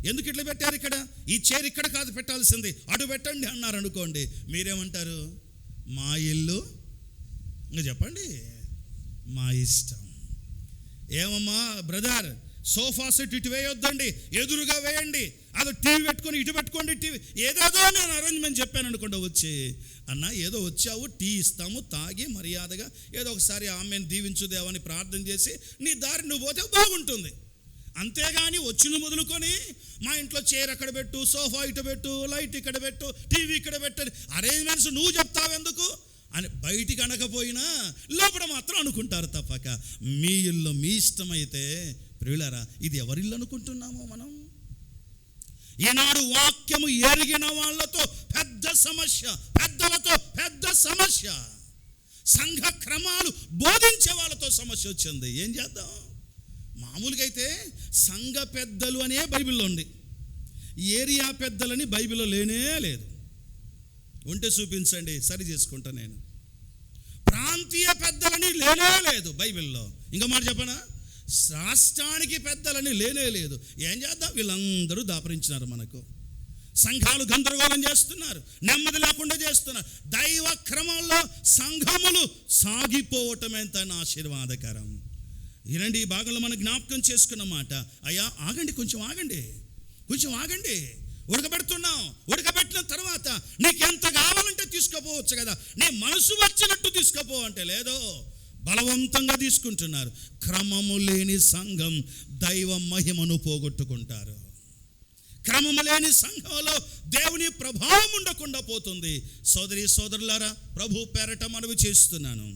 ఎందుకు ఇట్లా పెట్టారు, ఇక్కడ ఈ చైర్ ఇక్కడ కాదు పెట్టాల్సింది, అటు పెట్టండి అన్నారు అనుకోండి, మీరేమంటారు? మా ఇల్లు, ఇంకా చెప్పండి, మా ఇష్టం. ఏమమ్మా బ్రదర్, సోఫా సెట్ ఇటు వేయొద్దండి, ఎదురుగా వేయండి, అది టీవీ పెట్టుకొని ఇటు పెట్టుకోండి, టీవీ ఏదేదో నేను అరేంజ్మెంట్ చెప్పాను అనుకోండి. వచ్చి అన్న ఏదో వచ్చావు, టీ ఇస్తాము, తాగి మర్యాదగా ఏదో ఒకసారి ఆమెను దీవించుదేవని ప్రార్థన చేసి నీ దారి నువ్వు పోతే బాగుంటుంది. అంతేగాని వచ్చిన మొదలుకొని మా ఇంట్లో చైర్ అక్కడ పెట్టు, సోఫా ఇటు పెట్టు, లైట్ ఇక్కడ పెట్టు, టీవీ ఇక్కడ పెట్టు, అరేంజ్మెంట్స్ నువ్వు చెప్తావెందుకు అని బయటికి అనకపోయినా లోపల మాత్రం అనుకుంటారు తప్పక. మీ ఇల్లు మీ ఇష్టమైతే ప్రియులారా, ఇది ఎవరిల్లు అనుకుంటున్నామో మనం? ఈనాడు వాక్యము ఎరిగిన వాళ్ళతో పెద్ద సమస్య, పెద్దలతో పెద్ద సమస్య, సంఘ క్రమాలు బోధించే వాళ్ళతో సమస్య వచ్చింది. ఏం చేద్దాం? మామూలుగా అయితే సంఘ పెద్దలు అనే బైబిల్లో ఉంది, ఏరియా పెద్దలని బైబిల్లో లేనే లేదు. ఉంటే చూపించండి, సరి చేసుకుంటా నేను. ప్రాంతీయ పెద్దలని లేనే లేదు బైబిల్లో. ఇంకా మాట చెప్పనా, రాష్ట్రానికి పెద్దలని లేనే లేదు. ఏం చేద్దాం? వీళ్ళందరూ దాపరించినారు మనకు. సంఘాలు గందరగోళం చేస్తున్నారు, నెమ్మది లేకుండా చేస్తున్నారు. దైవ క్రమంలో సంఘములు సాగిపోవటం ఎంత ఆశీర్వాదకరం. ఈనండి ఈ భాగంలో మనం జ్ఞాపకం చేసుకున్న మాట, అయ్యా ఆగండి, కొంచెం ఆగండి, కొంచెం ఆగండి, ఉడకబెడుతున్నాం, ఉడకబెట్టిన తర్వాత నీకు ఎంత కావాలంటే తీసుకోపోవచ్చు కదా, నీ మనసు వచ్చినట్టు తీసుకోపో అంటే లేదో, బలవంతంగా తీసుకుంటున్నారు. క్రమము లేని సంఘం దైవ మహిమను పోగొట్టుకుంటారు. క్రమము లేని సంఘంలో దేవుని ప్రభావం ఉండకుండా పోతుంది. సోదరి సోదరులారా, ప్రభు పేరట మనవి చేస్తున్నాను,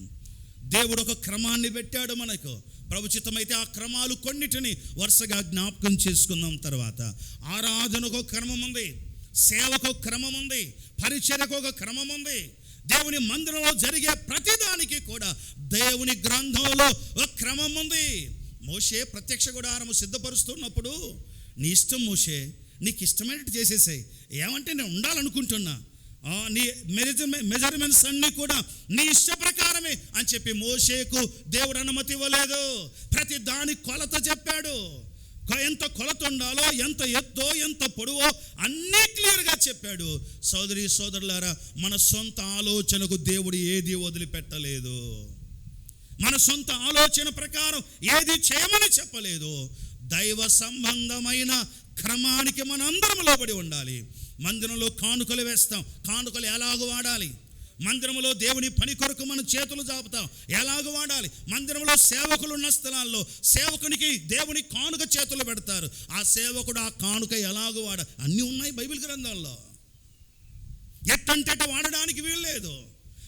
దేవుడు ఒక క్రమాన్ని పెట్టాడు మనకు. ప్రభుచితమైతే ఆ క్రమాలు కొన్నిటిని వరుసగా జ్ఞాపకం చేసుకుందాం. తర్వాత ఆరాధనకు ఒక క్రమం ఉంది, సేవకు ఒక క్రమం ఉంది, పరిచర్యకు ఒక క్రమం ఉంది. దేవుని మందిరంలో జరిగే ప్రతిదానికి కూడా దేవుని గ్రంథంలో ఒక క్రమం ఉంది. మోషే ప్రత్యక్ష గుడారము సిద్ధపరుస్తున్నప్పుడు నీ ఇష్టం మోషే, నీకు ఇష్టమైనట్టు చేసేసాయి, ఏమంటే నేను ఉండాలనుకుంటున్నా, నీ మెజర్మెంట్స్ అన్నీ కూడా నీ ఇష్ట ప్రకారమే అని చెప్పి మోషేకు దేవుడు అనుమతి ఇవ్వలేదు. ప్రతి దాని కొలత చెప్పాడు. ఎంత కొలత ఉండాలో, ఎంత ఎత్తో, ఎంత పొడవో అన్నీ క్లియర్గా చెప్పాడు. సోదరి సోదరులారా, మన సొంత ఆలోచనకు దేవుడు ఏది వదిలిపెట్టలేదు. మన సొంత ఆలోచన ప్రకారం ఏది చేయమని చెప్పలేదు. దైవ సంబంధమైన క్రమానికి మన అందరం లోబడి ఉండాలి. మందిరంలో కానుకలు వేస్తాం, కానుకలు ఎలాగ వాడాలి? మందిరంలో దేవుని పని కొరకు మనం చేతులు చాపుతాం, ఎలాగ వాడాలి? మందిరంలో సేవకులు ఉన్న స్థలాల్లో సేవకునికి దేవుని కానుక చేతులు పెడతారు, ఆ సేవకుడు ఆ కానుక ఎలాగ వాడాలి? అన్నీ ఉన్నాయి బైబిల్ గ్రంథంలో. ఎట్టంటే వాడడానికి వీల్లేదు.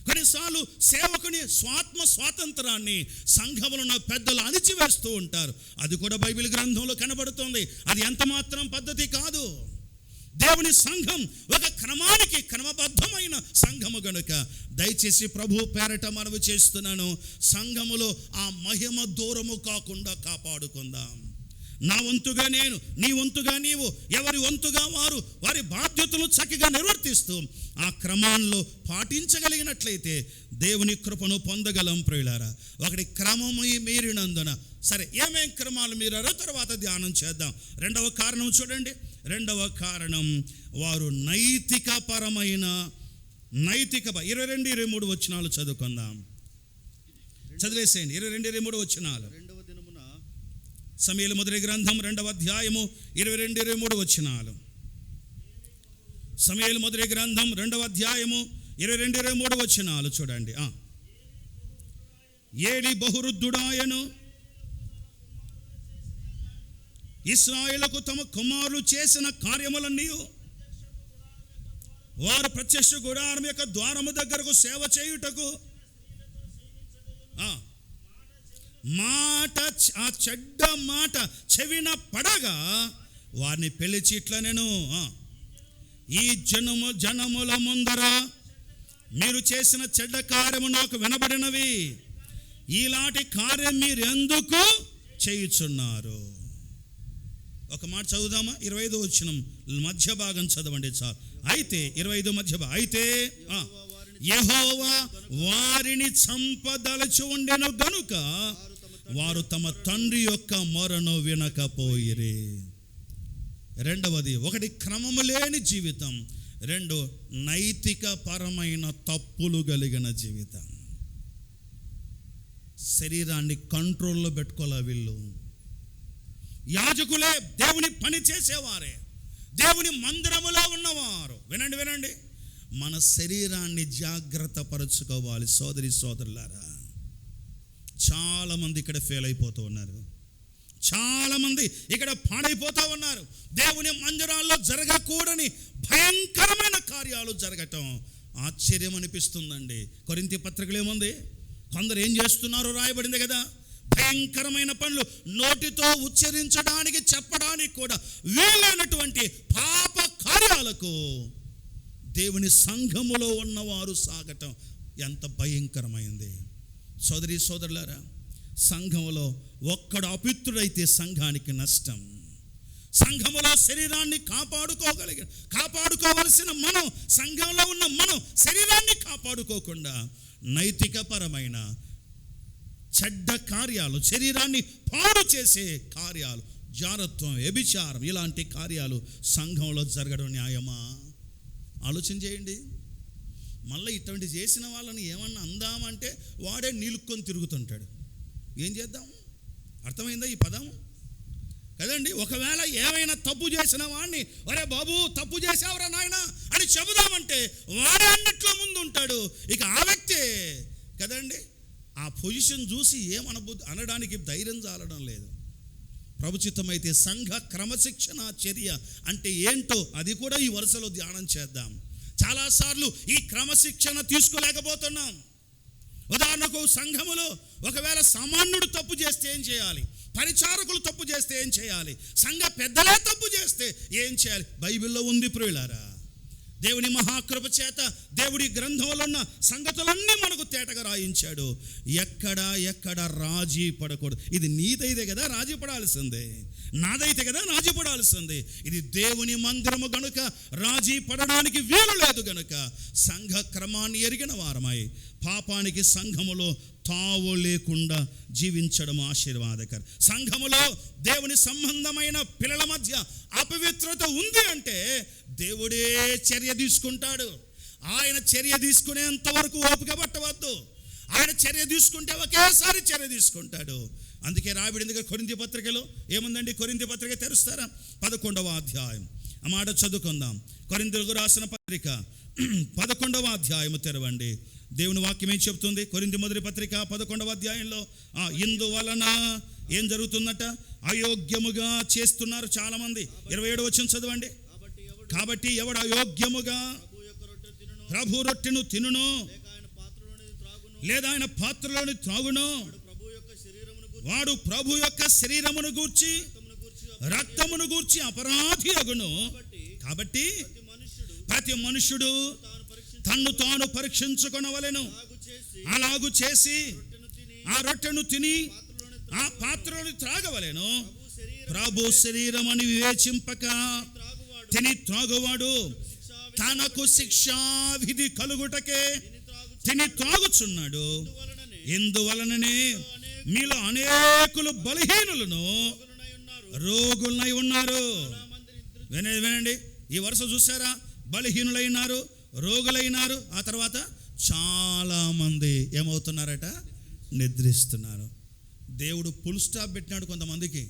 కొన్నిసార్లు సేవకుని స్వాతంత్రాన్ని సంఘములో ఉన్న పెద్దలు అణిచివేస్తూ ఉంటారు. అది కూడా బైబిల్ గ్రంథంలో కనబడుతుంది. అది ఎంత మాత్రం పద్ధతి కాదు. దేవుని సంఘం ఒక క్రమబద్ధమైన సంఘము గనుక దయచేసి ప్రభు పేరట మనవి చేస్తున్నాను, సంఘములో ఆ మహిమ దూరము కాకుండా కాపాడుకుందాం. నా వంతుగా నేను, నీ వంతుగా నీవు, ఎవరి వంతుగా వారు వారి బాధ్యతలు చక్కగా నిర్వర్తిస్తూ ఆ క్రమాల్లో పాటించగలిగినట్లయితే దేవుని కృపను పొందగలం. ప్రియులారా, ఒకటి క్రమము మీరినందున. సరే, ఏమేం క్రమాలు మీరారో తర్వాత ధ్యానం చేద్దాం. రెండవ కారణం చూడండి. రెండవ కారణం, వారు నైతికపరమైన 22-23 వచనాలు చదువుకుందాం. చదివేసేయండి. 22-23 వచనాలు. సమూయేలు మొదటి గ్రంథం 2వ అధ్యాయము 22-23 వచనాలు. సమూయేలు మొదటి గ్రంథం 2వ అధ్యాయము 22-23 వచనాలు చూడండి. ఏలి బహువృద్ధుడాయను, ఇశ్రాయేలుకు తమ కుమారులు చేసిన కార్యములన్నీ వారు ప్రత్యక్ష గుడారం యొక్క ద్వారము దగ్గరకు సేవ చేయుటకు మాట, ఆ చెడ్డ మాట చెవిన పడగా వారిని పిలిచి ఇట్లా, నేను ఈ జనముల ముందర మీరు చేసిన చెడ్డ కార్యము నాకు వినబడినవి, ఇలాంటి కార్యం మీరు ఎందుకు చేయుచున్నారు? ఒక మాట చదువుదామా? 25 వచనం మధ్య భాగం చదవండి చాలు. అయితే 25 మధ్య భాగం. అయితే యెహోవా వారిని చంపదలచి ఉండెను గనుక వారు తమ తండ్రి యొక్క మొరను వినకపోయిరి. రెండవది, ఒకటి క్రమము లేని జీవితం, 2 నైతిక పరమైన తప్పులు కలిగిన జీవితం. శరీరాన్ని కంట్రోల్లో పెట్టుకోలే వీళ్ళు. యాజకులే, దేవుని పని చేసేవారే, దేవుని మందిరములో ఉన్నవారు. వినండి, మన శరీరాన్ని జాగ్రత్త పరుచుకోవాలి. సోదరి సోదరులారా, చాలామంది ఇక్కడ ఫెయిల్ అయిపోతూ ఉన్నారు, చాలామంది ఇక్కడ పాడైపోతూ ఉన్నారు. దేవుని మందిరాల్లో జరగకూడని భయంకరమైన కార్యాలు జరగటం ఆశ్చర్యం అనిపిస్తుందండి. కొరింథీ పత్రికలో ఏముంది? కొందరు ఏం చేస్తున్నారో రాయబడింది కదా, భయంకరమైన పనులు, నోటితో ఉచ్చరించడానికి చెప్పడానికి కూడా వీలైనటువంటి పాప కార్యాలకు దేవుని సంఘములో ఉన్నవారు సాగటం ఎంత భయంకరమైంది. సోదరి సోదరులారా, సంఘములో ఒక్కడు అపిత్రుడైతే సంఘానికి నష్టం. సంఘములో శరీరాన్ని కాపాడుకోవలసిన మనం, సంఘంలో ఉన్న మనం శరీరాన్ని కాపాడుకోకుండా నైతిక పరమైన చెడ్డ కార్యాలు, శరీరాన్ని పాడు చేసే కార్యాలు, జారత్వం, వ్యభిచారం, ఇలాంటి కార్యాలు సంఘంలో జరగడం న్యాయమా? ఆలోచన చేయండి. మళ్ళీ ఇటువంటి చేసిన వాళ్ళని ఏమన్నా అందామంటే వాడే నిలుక్కొని తిరుగుతుంటాడు. ఏం చేద్దాం? అర్థమైందా ఈ పదం కదండి? ఒకవేళ ఏమైనా తప్పు చేసిన వాడిని, ఒరే బాబు తప్పు చేసావురా నాయన అని చెబుదామంటే వాడే అన్నిట్లో ముందు ఉంటాడు. ఇక ఆ వ్యక్తే కదండి, ఆ పొజిషన్ చూసి అనడానికి ధైర్యం చాలడం లేదు. ప్రభుచితమైతే సంఘ క్రమశిక్షణ చర్య అంటే ఏంటో అది కూడా ఈ వరుసలో ధ్యానం చేద్దాం. చాలాసార్లు ఈ క్రమశిక్షణ తీసుకోలేకపోతున్నాం. ఉదాహరణకు సంఘములో ఒకవేళ సామాన్యుడు తప్పు చేస్తే ఏం చేయాలి? పరిచారకులు తప్పు చేస్తే ఏం చేయాలి? సంఘ పెద్దలే తప్పు చేస్తే ఏం చేయాలి? బైబిల్లో ఉంది ప్రియులారా. దేవుని మహాకృప చేత దేవుడి గ్రంథంలో ఉన్న సంగతులన్నీ మనకు తేటగా రాయించాడు. ఎక్కడ రాజీ పడకూడదు. ఇది నీదైతే కదా రాజీ పడాల్సిందే, నాదైతే కదా రాజీ పడాల్సిందే. ఇది దేవుని మందిరము గనుక రాజీ పడడానికి వీలు లేదు గనుక సంఘ క్రమాన్ని ఎరిగిన వారమై పాపానికి సంఘములో తావు లేకుండా జీవించడం ఆశీర్వాదకరం. సంఘములో దేవుని సంబంధమైన పిల్లల మధ్య అపవిత్రత ఉంది అంటే దేవుడే చర్య తీసుకుంటాడు. ఆయన చర్య తీసుకునేంత వరకు ఓపిక పట్టవద్దు. ఆయన చర్య తీసుకుంటే ఒకేసారి చర్య తీసుకుంటాడు. అందుకే రాబడింది కొరింథీ పత్రికలో ఏముందండి? కొరింథీ పత్రిక తెరుస్తారా? 11వ అధ్యాయం ఆ మాట చదువుకుందాం. కొరింథీయులకు రాసిన పత్రిక 11వ అధ్యాయము తెరవండి. దేవుని వాక్యం ఏం చెప్తుంది? కొరింథీ మొదటి పత్రిక 11వ అధ్యాయంలో ఇందువలన ఏం జరుగుతుందట? అయోగ్యముగా చేస్తున్నారు చాలామంది. 27వ వచనం చదవండి. కాబట్టి ఎవడు అయోగ్యముగా ప్రభు రొట్టెను తినును లేదా ఆయన పాత్రలోని త్రాగును వాడు ప్రభు యొక్క శరీరమును గూర్చి రక్తమును గూర్చి అపరాధి అగును. కాబట్టి ప్రతి మనుష్యుడు తన్ను తాను పరీక్షించుకొనవలెను. అలాగు చేసి ఆ రొట్టెను తిని ఆ పాత్రను త్రాగవలెను. ప్రభు శరీరం అని వివేచింపక తిని త్రాగువాడు తనకు శిక్షా విధి కలుగుటకే తిని త్రాగుచున్నాడు. ఇందువలననే మీలో అనేకులు బలహీనులను రోగులై ఉన్నారు. వినండి, ఈ వరుస చూసారా? బలహీనులైనారు, రోగులైనారు. ఆ తర్వాత చాలామంది ఏమవుతున్నారట? నిద్రిస్తున్నారు. దేవుడు ఫుల్ స్టాప్ పెట్టినాడు కొంతమందికి.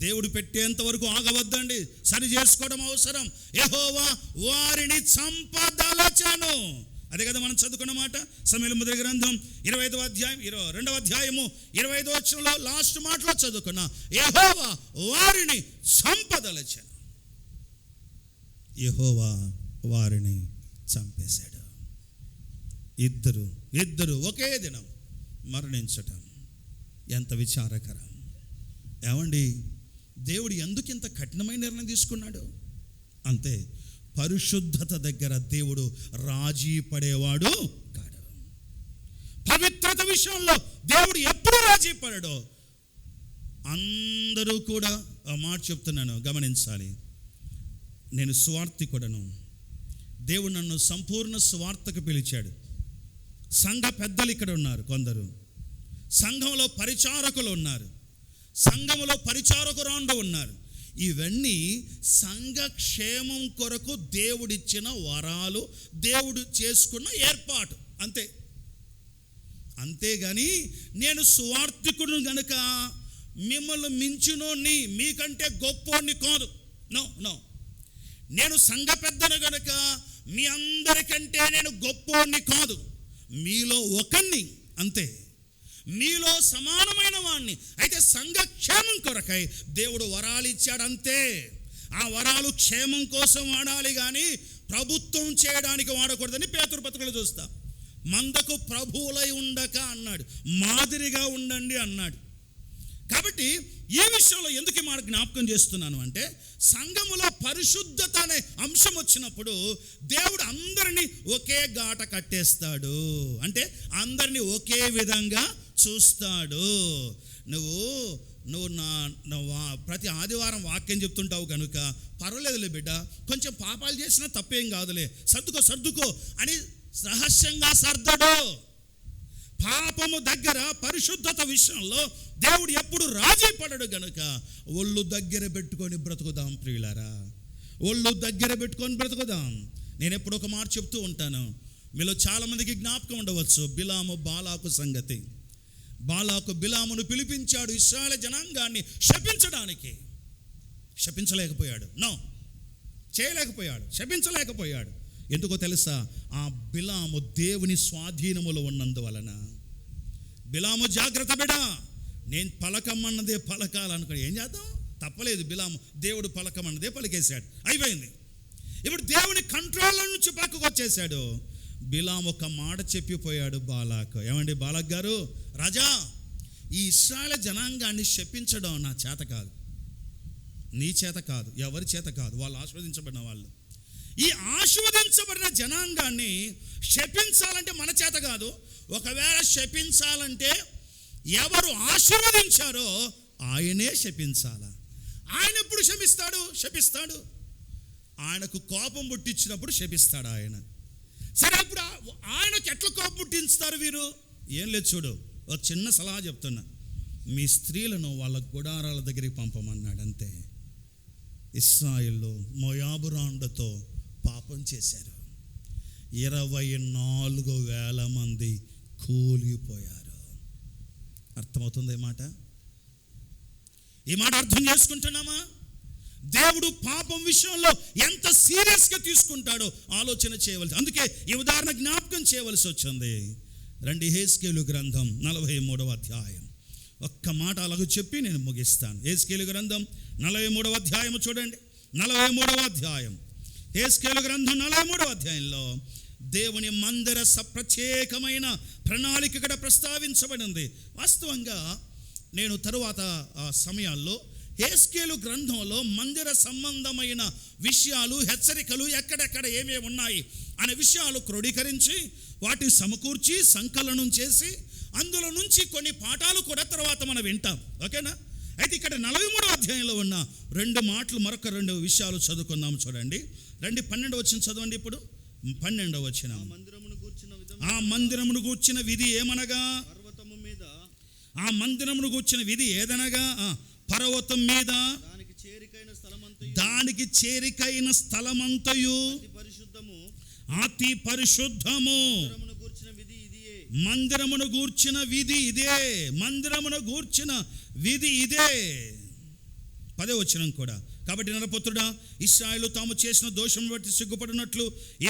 దేవుడు పెట్టేంత వరకు ఆగవద్దండి, సరి చేసుకోవడం అవసరం. యెహోవా వారిని చంపదలచెను. అదే కదా మనం చదువుకున్న మాట. సమూయేలు మొదటి గ్రంథం 25వ అధ్యాయం 22వ అధ్యాయము 25వ వచనంలో లాస్ట్ మాటలో చదువుకున్న యెహోవా వారిని చంపదలచెను. యెహోవా వారిని చంపేశాడు. ఇద్దరు ఒకే దినం మరణించటం ఎంత విచారకరం. ఏమండి, దేవుడు ఎందుకు ఇంత కఠినమైన నిర్ణయం తీసుకున్నాడు? అంతే, పరిశుద్ధత దగ్గర దేవుడు రాజీ పడేవాడు కాడు. పవిత్రత విషయంలో దేవుడు ఎప్పుడు రాజీ పడాడో అందరూ కూడా ఆ మాట చెప్తున్నాను, గమనించాలి. నేను స్వార్థికుడను. దేవుడు నన్ను సంపూర్ణ స్వార్థకు పిలిచాడు. సంఘ పెద్దలు ఇక్కడ ఉన్నారు, కొందరు సంఘంలో పరిచారకులు ఉన్నారు, సంఘంలో పరిచారకురాండ్రు ఉన్నారు. ఇవన్నీ సంఘ క్షేమం కొరకు దేవుడిచ్చిన వరాలు, దేవుడు చేసుకున్న ఏర్పాటు, అంతే. అంతేగాని నేను సువార్థికుడు గనుక మిమ్మల్ని మించినోని, మీకంటే గొప్పోని కాదు. నో. నేను సంఘ పెద్దను గనుక మీ అందరికంటే నేను గొప్పోని కాదు, మీలో ఒకరిని, అంతే. మీలో సమానమైన వాణ్ణి. అయితే సంఘ క్షేమం కొరకై దేవుడు వరాలు ఇచ్చాడు, అంతే. ఆ వరాలు క్షేమం కోసం వాడాలి కానీ ప్రభుత్వం చేయడానికి వాడకూడదని పేతురు పత్రికలో చూస్తాం. మందకు ప్రభువులై ఉండక అన్నాడు, మాదిరిగా ఉండండి అన్నాడు. కాబట్టి ఈ విషయంలో ఎందుకు మాట జ్ఞాపకం చేస్తున్నాను అంటే, సంఘములో పరిశుద్ధత అనే అంశం వచ్చినప్పుడు దేవుడు అందరినీ ఒకే గాట కట్టేస్తాడు. అంటే అందరినీ ఒకే విధంగా చూస్తాడు. నువ్వు ప్రతి ఆదివారం వాక్యం చెప్తుంటావు కనుక పర్వాలేదులే బిడ్డ, కొంచెం పాపాలు చేసినా తప్పేం కాదులే, సర్దుకో అని రహస్యంగా సర్దడు. పాపము దగ్గర పరిశుద్ధత విషయంలో దేవుడు ఎప్పుడు రాజీ పడడు గనుక ఒళ్ళు దగ్గర పెట్టుకొని బ్రతుకుదాం ప్రియులారా, ఒళ్ళు దగ్గర పెట్టుకొని బ్రతుకుదాం. నేను ఎప్పుడు ఒక మాట చెప్తూ ఉంటాను, మీలో చాలామందికి జ్ఞాపకం ఉండవచ్చు బిలాము బాలాకు సంగతి. బాలాకు బిలామును పిలిపించాడు ఇశ్రాయేలు జనాంగాన్ని శపించడానికి. శపించలేకపోయాడు, చేయలేకపోయాడు, శపించలేకపోయాడు. ఎందుకో తెలుసా? ఆ బిలాము దేవుని స్వాధీనములో ఉన్నందువలన. బిలాము జాగ్రత్త బిడా, నేను పలకమన్నదే పలకాలనుకో, ఏం చేద్దాం, తప్పలేదు. బిలాము దేవుడు పలకమన్నదే పలికేశాడు, అయిపోయింది. ఇప్పుడు దేవుని కంట్రోల్ నుంచి పక్కకు వచ్చేసాడు. బిలాము ఒక మాట చెప్పిపోయాడు బాలాకు. ఏమండి బాలాక్ గారు, రాజా, ఈ ఇశ్రాయేలు జనాంగాన్ని శపించడం నా చేత కాదు, నీ చేత కాదు, ఎవరి చేత కాదు, వాళ్ళు ఆశీర్వదించబడిన వాళ్ళు. ఈ ఆశీర్వదించబడిన జనాంగాన్ని శపించాలంటే మన చేత కాదు. ఒకవేళ శపించాలంటే ఎవరు ఆశీర్వదించారో ఆయనే శపించాలా. ఆయన ఎప్పుడు శపిస్తాడు, ఆయనకు కోపం పుట్టించినప్పుడు శపిస్తాడు ఆయన. సరే, అప్పుడు ఆయనకు ఎట్లా కోపం పుట్టిస్తారు వీరు? ఏం లేదు, చూడు, ఒక చిన్న సలహా చెప్తున్నా. మీ స్త్రీలను వాళ్ళ గుడారాల దగ్గరికి పంపమన్నాడు, అంతే. ఇశ్రాయేలు మోయాబురాండ్రతో పాపం చేశారు. 24,000 మంది కూలిపోయారు. అర్థమవుతుంది ఈ మాట అర్థం చేసుకుంటున్నామా? దేవుడు పాపం విషయంలో ఎంత సీరియస్గా తీసుకుంటాడో ఆలోచన చేయవలసి. అందుకే ఈ ఉదాహరణ జ్ఞాపకం చేయవలసి వచ్చింది. రండి, యెహెజ్కేలు గ్రంథం 43వ అధ్యాయం. ఒక్క మాట అలాగ చెప్పి నేను ముగిస్తాను. యెహెజ్కేలు గ్రంథం 43వ అధ్యాయం చూడండి. 43వ అధ్యాయం, యెహెజ్కేలు గ్రంథం 43వ అధ్యాయంలో దేవుని మందిర ప్రత్యేకమైన ప్రణాళిక ఇక్కడ ప్రస్తావించబడింది. వాస్తవంగా నేను తరువాత ఆ సమయాల్లో యెహెజ్కేలు గ్రంథంలో మందిర సంబంధమైన విషయాలు, హెచ్చరికలు ఎక్కడెక్కడ ఏమేమి ఉన్నాయి అనే విషయాలు క్రోడీకరించి వాటిని సమకూర్చి సంకలనం చేసి అందులో నుంచి కొన్ని పాఠాలు కూడా తర్వాత మనం వింటాం, ఓకేనా? అయితే ఇక్కడ 43వ అధ్యాయంలో ఉన్న 2 మాటలు, మరొక 2 విషయాలు చదువుకుందాం. చూడండి, 12వ వచనం చదవండి. ఇప్పుడు 12వ వచనం. ఆ మందిరమును గూర్చిన విధి ఏమనగా, ఆ మందిరమును గూర్చిన విధి ఏదనగా, పర్వతం మీద దానికి చేరికైన స్థలమంతయు అతి పరిశుద్ధము. మందిరమును గూర్చిన విధి ఇదే, మందిరమును గూర్చిన విధి ఇదే. 10వ వచనం కూడా. కాబట్టి నరపుత్రుడా, ఇశ్రాయేలు తాము చేసిన దోషం బట్టి సిగ్గుపడినట్లు ఈ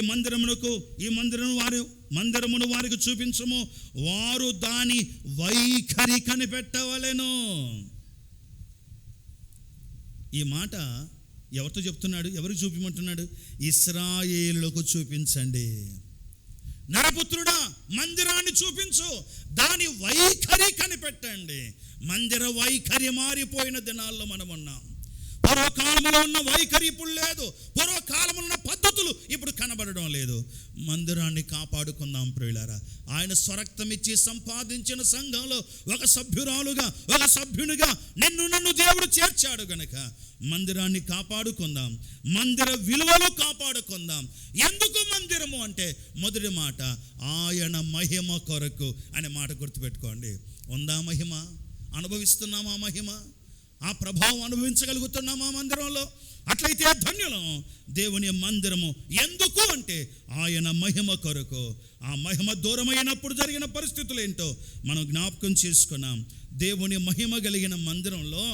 మందిరమును వారికి చూపించము, వారు దాని వైఖరి కనిపెట్టవలెను. ఈ మాట ఎవరితో చెప్తున్నాడు? ఎవరికి చూపించమంటున్నాడు? ఇశ్రాయేలులకు చూపించండి. నరపుత్రుడా, మందిరాన్ని చూపించు, దాని వైఖరి కనిపెట్టండి. మందిర వైఖరి మారిపోయిన దినాల్లో మనం ఉన్నాం. పూర్వకాలంలో ఉన్న వైఖరి ఇప్పుడు లేదు. పూర్వకాలంలో ఉన్న పద్ధతులు ఇప్పుడు కనబడడం లేదు. మందిరాన్ని కాపాడుకుందాం ప్రియులారా. ఆయన స్వరక్తం ఇచ్చి సంపాదించిన సంఘంలో ఒక సభ్యునిగా నన్ను దేవుడు చేర్చాడు గనుక మందిరాన్ని కాపాడుకుందాం. మందిర విలువలు కాపాడుకుందాం. ఎందుకు మందిరము అంటే మొదటి మాట ఆయన మహిమ కొరకు అనే మాట గుర్తుపెట్టుకోండి. ఉందా మహిమ? అనుభవిస్తున్నామా మహిమ? ఆ ప్రభావం అనుభవించగలుగుతున్నామా మందిరంలో? అట్లయితే ధన్యులం. దేవుని మందిరము ఎందుకు అంటే ఆయన మహిమ కొరకు. ఆ మహిమ దూరమైనప్పుడు జరిగిన పరిస్థితులు ఏంటో మనం జ్ఞాపకం చేసుకున్నాం. దేవుని మహిమ కలిగిన మందిరంలో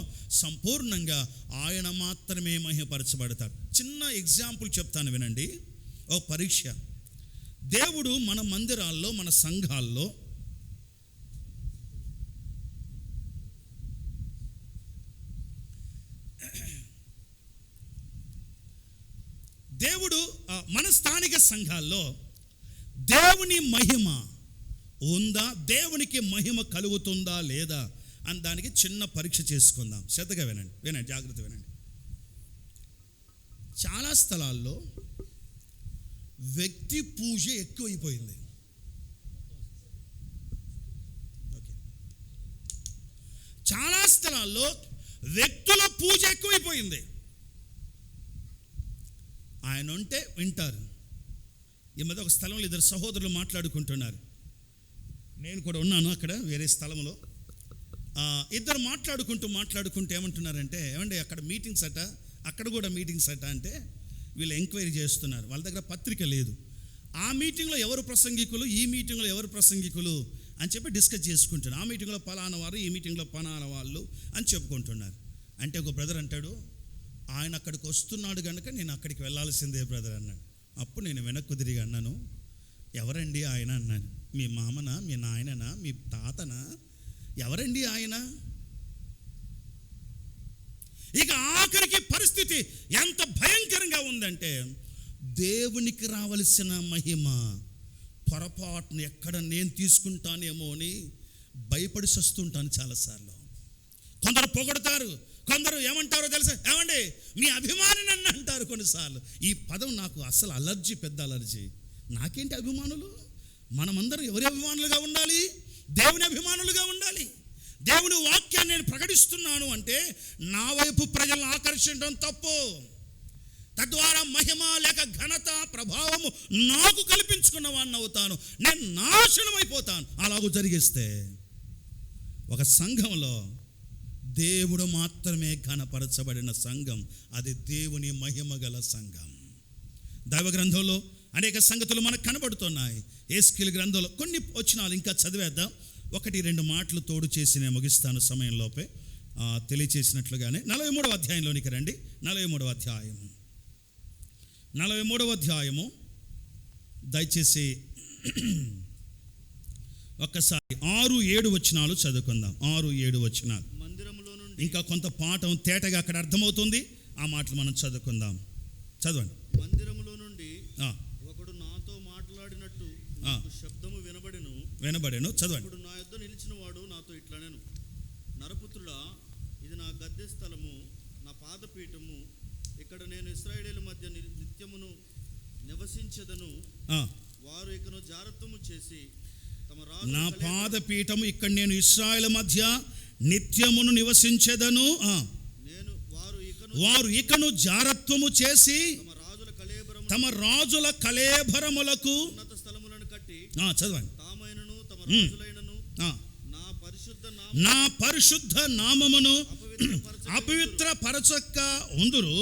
సంపూర్ణంగా ఆయన మాత్రమే మహిమపరచబడతాడు. చిన్న ఎగ్జాంపుల్ చెప్తాను వినండి. ఓ పరీక్ష. దేవుడు మన మందిరాల్లో, మన సంఘాల్లో దేవుడు మన స్థానిక సంఘాల్లో దేవుని మహిమ ఉందా, దేవునికి మహిమ కలుగుతుందా లేదా అని దానికి చిన్న పరీక్ష చేసుకుందాం. శ్రద్ధగా వినండి, జాగ్రత్త వినండి. చాలా స్థలాల్లో వ్యక్తి పూజ ఎక్కువైపోయింది. ఓకే, చాలా స్థలాల్లో వ్యక్తుల పూజ ఎక్కువైపోయింది. ఆయన ఉంటే వింటారు. ఈ మధ్య ఒక స్థలంలో 2 సహోదరులు మాట్లాడుకుంటున్నారు. నేను కూడా ఉన్నాను అక్కడ వేరే స్థలంలో. ఇద్దరు మాట్లాడుకుంటూ ఏమంటున్నారంటే, ఏమండి అక్కడ మీటింగ్స్ అట, అక్కడ కూడా మీటింగ్స్ అట అంటే వీళ్ళు ఎంక్వైరీ చేస్తున్నారు. వాళ్ళ దగ్గర పత్రిక లేదు. ఆ మీటింగ్లో ఎవరు ప్రసంగికులు, ఈ మీటింగ్లో ఎవరు ప్రసంగికులు అని చెప్పి డిస్కస్ చేసుకుంటున్నారు. ఆ మీటింగ్లో పలానా వారు, ఈ మీటింగ్లో పలానా వాళ్ళు అని చెప్పుకుంటున్నారు. అంటే ఒక బ్రదర్ అంటాడు, ఆయన అక్కడికి వస్తున్నాడు కనుక నేను అక్కడికి వెళ్ళాల్సిందే బ్రదర్ అన్నాడు. అప్పుడు నేను వెనక్కు తిరిగి అన్నాను, ఎవరండి ఆయన అన్నాను. మీ మామనా, మీ నాయననా, మీ తాతనా, ఎవరండి ఆయన? ఇక ఆఖరికి పరిస్థితి ఎంత భయంకరంగా ఉందంటే, దేవునికి రావలసిన మహిమ పొరపాటును ఎక్కడ నేను తీసుకుంటానేమో అని భయపడి వస్తుంటాను చాలాసార్లు. కొందరు పొగడతారు, కొందరు ఏమంటారో తెలుసా, ఏమండి మీ అభిమాని నన్ను అంటారు కొన్నిసార్లు. ఈ పదం నాకు అసలు అలర్జీ, పెద్ద అలర్జీ. నాకేంటి అభిమానులు? మనమందరం ఎవరి అభిమానులుగా ఉండాలి? దేవుని అభిమానులుగా ఉండాలి. దేవుని వాక్యాన్ని నేను ప్రకటిస్తున్నాను అంటే నా వైపు ప్రజలను ఆకర్షించడం తప్పు. తద్వారా మహిమ లేక ఘనత, ప్రభావము నాకు కల్పించుకున్న వాడిని అవుతాను, నేను నాశనం అయిపోతాను. అలాగూ జరిగిస్తే ఒక సంఘంలో దేవుడు మాత్రమే ఘనపరచబడిన సంఘం, అది దేవుని మహిమ గల సంఘం. దైవ గ్రంథంలో అనేక సంగతులు మనకు కనబడుతున్నాయి. యేస్కేలు గ్రంథంలో కొన్ని వచనాలు ఇంకా చదివేద్దాం. 1-2 మాటలు తోడు చేసి నేను ముగిస్తాను సమయంలోపే. తెలియచేసినట్లుగానే 43వ అధ్యాయంలోనికి రండి. 43వ అధ్యాయము దయచేసి ఒక్కసారి 6-7 వచనాలు చదువుకుందాం. 6-7 వచనాలు. ఇంకా కొంత పాఠం తేటగా అక్కడ అర్థమవుతుంది. ఆ మాటలు మనం చదువుకుందాం. చదవండి. మందిరములో నుండి ఒకడు నాతో మాట్లాడినట్టు శబ్దము వినబడెను. చదవండి. ఇప్పుడు నా యొద్ద నిలిచిన వాడు నాతో ఇట్లనెను, నరపుత్రుడా, ఇది నా గద్దె స్థలము, నా పాదపీఠము. ఇక్కడ నేను ఇశ్రాయేలీయుల మధ్య నిత్యమును నివసించదను. వారు ఇకను జారత్వము చేసి తమ రాజు నా పాదపీఠము, ఇక్కడ నేను ఇశ్రాయేలు మధ్య నిత్యమును నివసించెదను. వారు ఇకను జారత్వము చేసి తమ రాజుల కళేబరములకు ఉన్నత స్థలములను కట్టి చదవండి. తామైనను తమ రాజులైనను నా పరిశుద్ధ నామమును అపవిత్రపరచక ఉందురు.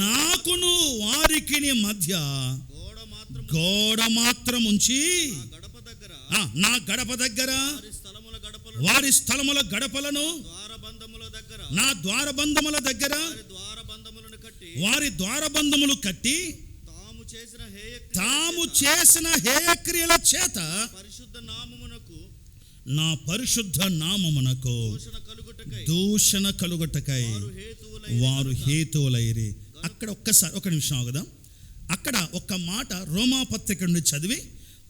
నాకును వారికి మధ్య గోడ మాత్రం ఉంచి నా గడప దగ్గర వారి స్థలముల గడపలను నా ద్వారబంధముల దగ్గర వారి ద్వారబంధములు కట్టి తాము చేసిన హేయక్రియల చేత నా పరిశుద్ధ నామమునకు దూషణ కలుగుటకై వారు హేతువులైరి. అక్కడ ఒక్కసారి ఒక నిమిషం ఆగుదాం. అక్కడ ఒక్క మాట రోమాపత్రిక నుండి చదివి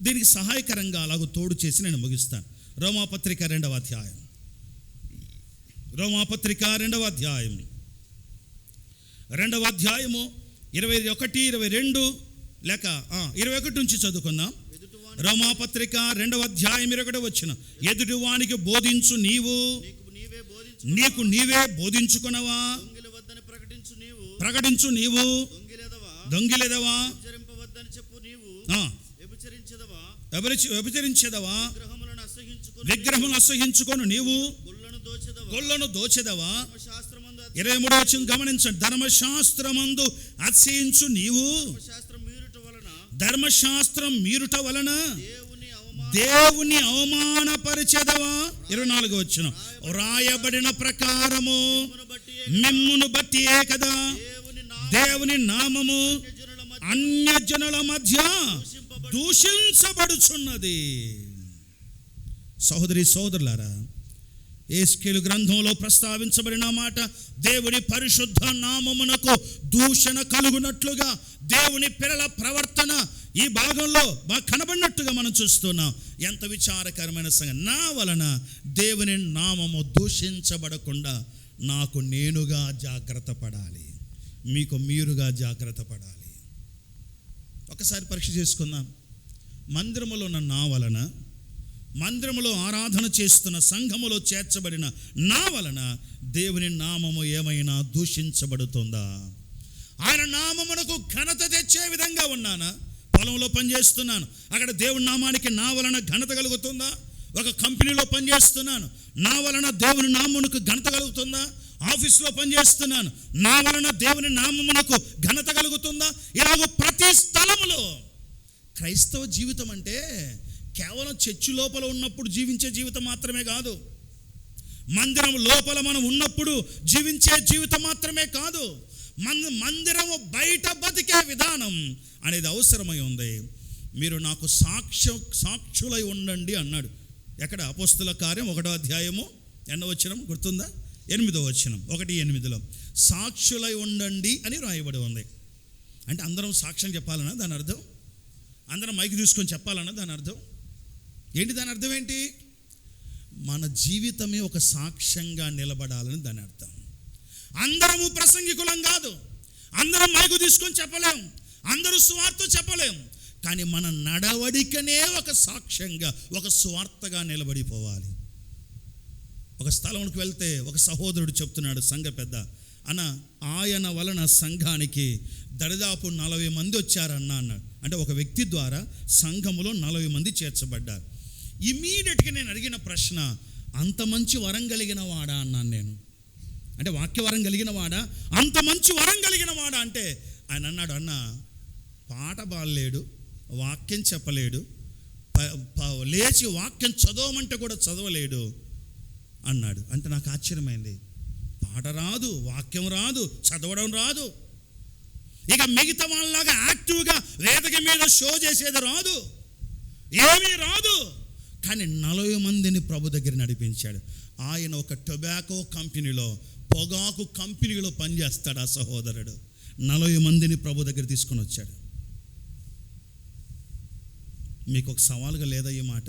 దీనికి సహాయకరంగా అలాగూ తోడు చేసి నేను ముగిస్తాను. రోమాపత్రిక 2వ అధ్యాయం, రోమాపత్రిక 2వ అధ్యాయం 21, 22 లేక 21 నుంచి చదువుకుందాం. రోమాపత్రిక 2వ అధ్యాయం 21 వచనం. ఎదుటి వానికి బోధించు నీవు నీకు నీవే బోధించుకునవా? ప్రకటించు నీవు దొంగిలెదవా? వ్యభిచరించెదవా? విగ్రహములను అసహించుకొని నీవు గొల్లను దోచెదవా? 23 వచనం గమనించండి. ధర్మశాస్త్రమందు అతిశయించు నీవు ధర్మశాస్త్రం మీరుట వలన దేవుని అవమానపరిచెదవా? 24 వచనం. వ్రాయబడిన ప్రకారము మిమ్మును బట్టియే కదా దేవుని నామము అన్యజనుల మధ్య దూషించబడుచున్నది. సహోదరి సోదరులారా, యేస్కేలు గ్రంథంలో ప్రస్తావించబడిన మాట దేవుని పరిశుద్ధ నామమునకు దూషణ కలుగునట్లుగా దేవుని పిల్లల ప్రవర్తన ఈ భాగంలో బాగా కనబడినట్టుగా మనం చూస్తున్నాం. ఎంత విచారకరమైన సంగతి! నా వలన దేవుని నామము దూషించబడకుండా నాకు నేనుగా జాగ్రత్త పడాలి, మీకు మీరుగా జాగ్రత్త పడాలి. ఒకసారి పరీక్ష చేసుకుందాం. మందిరములో ఉన్న నా వలన, మందిరములో ఆరాధన చేస్తున్న సంఘములో చేర్చబడిన నా వలన దేవుని నామము ఏమైనా దూషించబడుతుందా? ఆయన నామమునకు ఘనత తెచ్చే విధంగా ఉన్నానా? పొలంలో పనిచేస్తున్నాను, అక్కడ దేవుని నామానికి నా వలన ఘనత కలుగుతుందా? ఒక కంపెనీలో పనిచేస్తున్నాను, నా వలన దేవుని నామమునకు ఘనత కలుగుతుందా? ఆఫీస్లో పనిచేస్తున్నాను, నా వలన దేవుని నామమునకు ఘనత కలుగుతుందా? ఇలాగ ప్రతి స్థలములో క్రైస్తవ జీవితం అంటే కేవలం చర్చి లోపల ఉన్నప్పుడు జీవించే జీవితం మాత్రమే కాదు, మందిరం లోపల మనం ఉన్నప్పుడు జీవించే జీవితం మాత్రమే కాదు, మందిరము బయట బతికే విధానం అనేది అవసరమై ఉంది. మీరు నాకు సాక్షులై ఉండండి అన్నాడు. ఎక్కడ? అపోస్తుల కార్యం 1వ అధ్యాయము 8వ వచనం గుర్తుందా? 8వ వచనం 1:8 సాక్షులై ఉండండి అని రాయబడి ఉంది. అంటే అందరం సాక్ష్యం చెప్పాలన్నా దాని అర్థం? అందరం మైక్ తీసుకొని చెప్పాలన్నా దాని అర్థం ఏంటి? దాని అర్థం ఏంటి? మన జీవితమే ఒక సాక్ష్యంగా నిలబడాలని దాని అర్థం. అందరము ప్రసంగికులం కాదు, అందరం మైకు తీసుకొని చెప్పలేం, అందరూ సువార్త చెప్పలేం, కానీ మన నడవడికనే ఒక సాక్ష్యంగా, ఒక సువార్తగా నిలబడిపోవాలి. ఒక స్థలంకి వెళ్తే ఒక సహోదరుడు చెప్తున్నాడు, సంఘ పెద్ద అన్న, ఆయన వలన సంఘానికి దరిదాపు 40 మంది వచ్చారన్న అన్నాడు. అంటే ఒక వ్యక్తి ద్వారా సంఘములో 40 మంది చేర్చబడ్డారు. ఇమీడియట్గా నేను అడిగిన ప్రశ్న, అంత మంచి వరం కలిగిన వాడా అన్నాను నేను. అంటే వాక్య వరం కలిగిన వాడా, అంత మంచి వరం కలిగిన వాడా అంటే ఆయన అన్నాడు, అన్న పాట పాడలేడు, వాక్యం చెప్పలేడు, లేచి వాక్యం చదవమంటే కూడా చదవలేడు అన్నాడు. అంటే నాకు ఆశ్చర్యమైంది. పాట రాదు, వాక్యం రాదు, చదవడం రాదు, ఇక మిగతా వాళ్ళలాగా యాక్టివ్గా వేదిక మీద షో చేసేది రాదు, ఏమీ రాదు. కానీ 40 మందిని ప్రభు దగ్గర నడిపించాడు. ఆయన ఒక టొబాకో కంపెనీలో, పొగాకు కంపెనీలో పనిచేస్తాడు ఆ సహోదరుడు. 40 మందిని ప్రభు దగ్గర తీసుకొని వచ్చాడు. మీకు ఒక సవాలుగా లేదా ఈ మాట?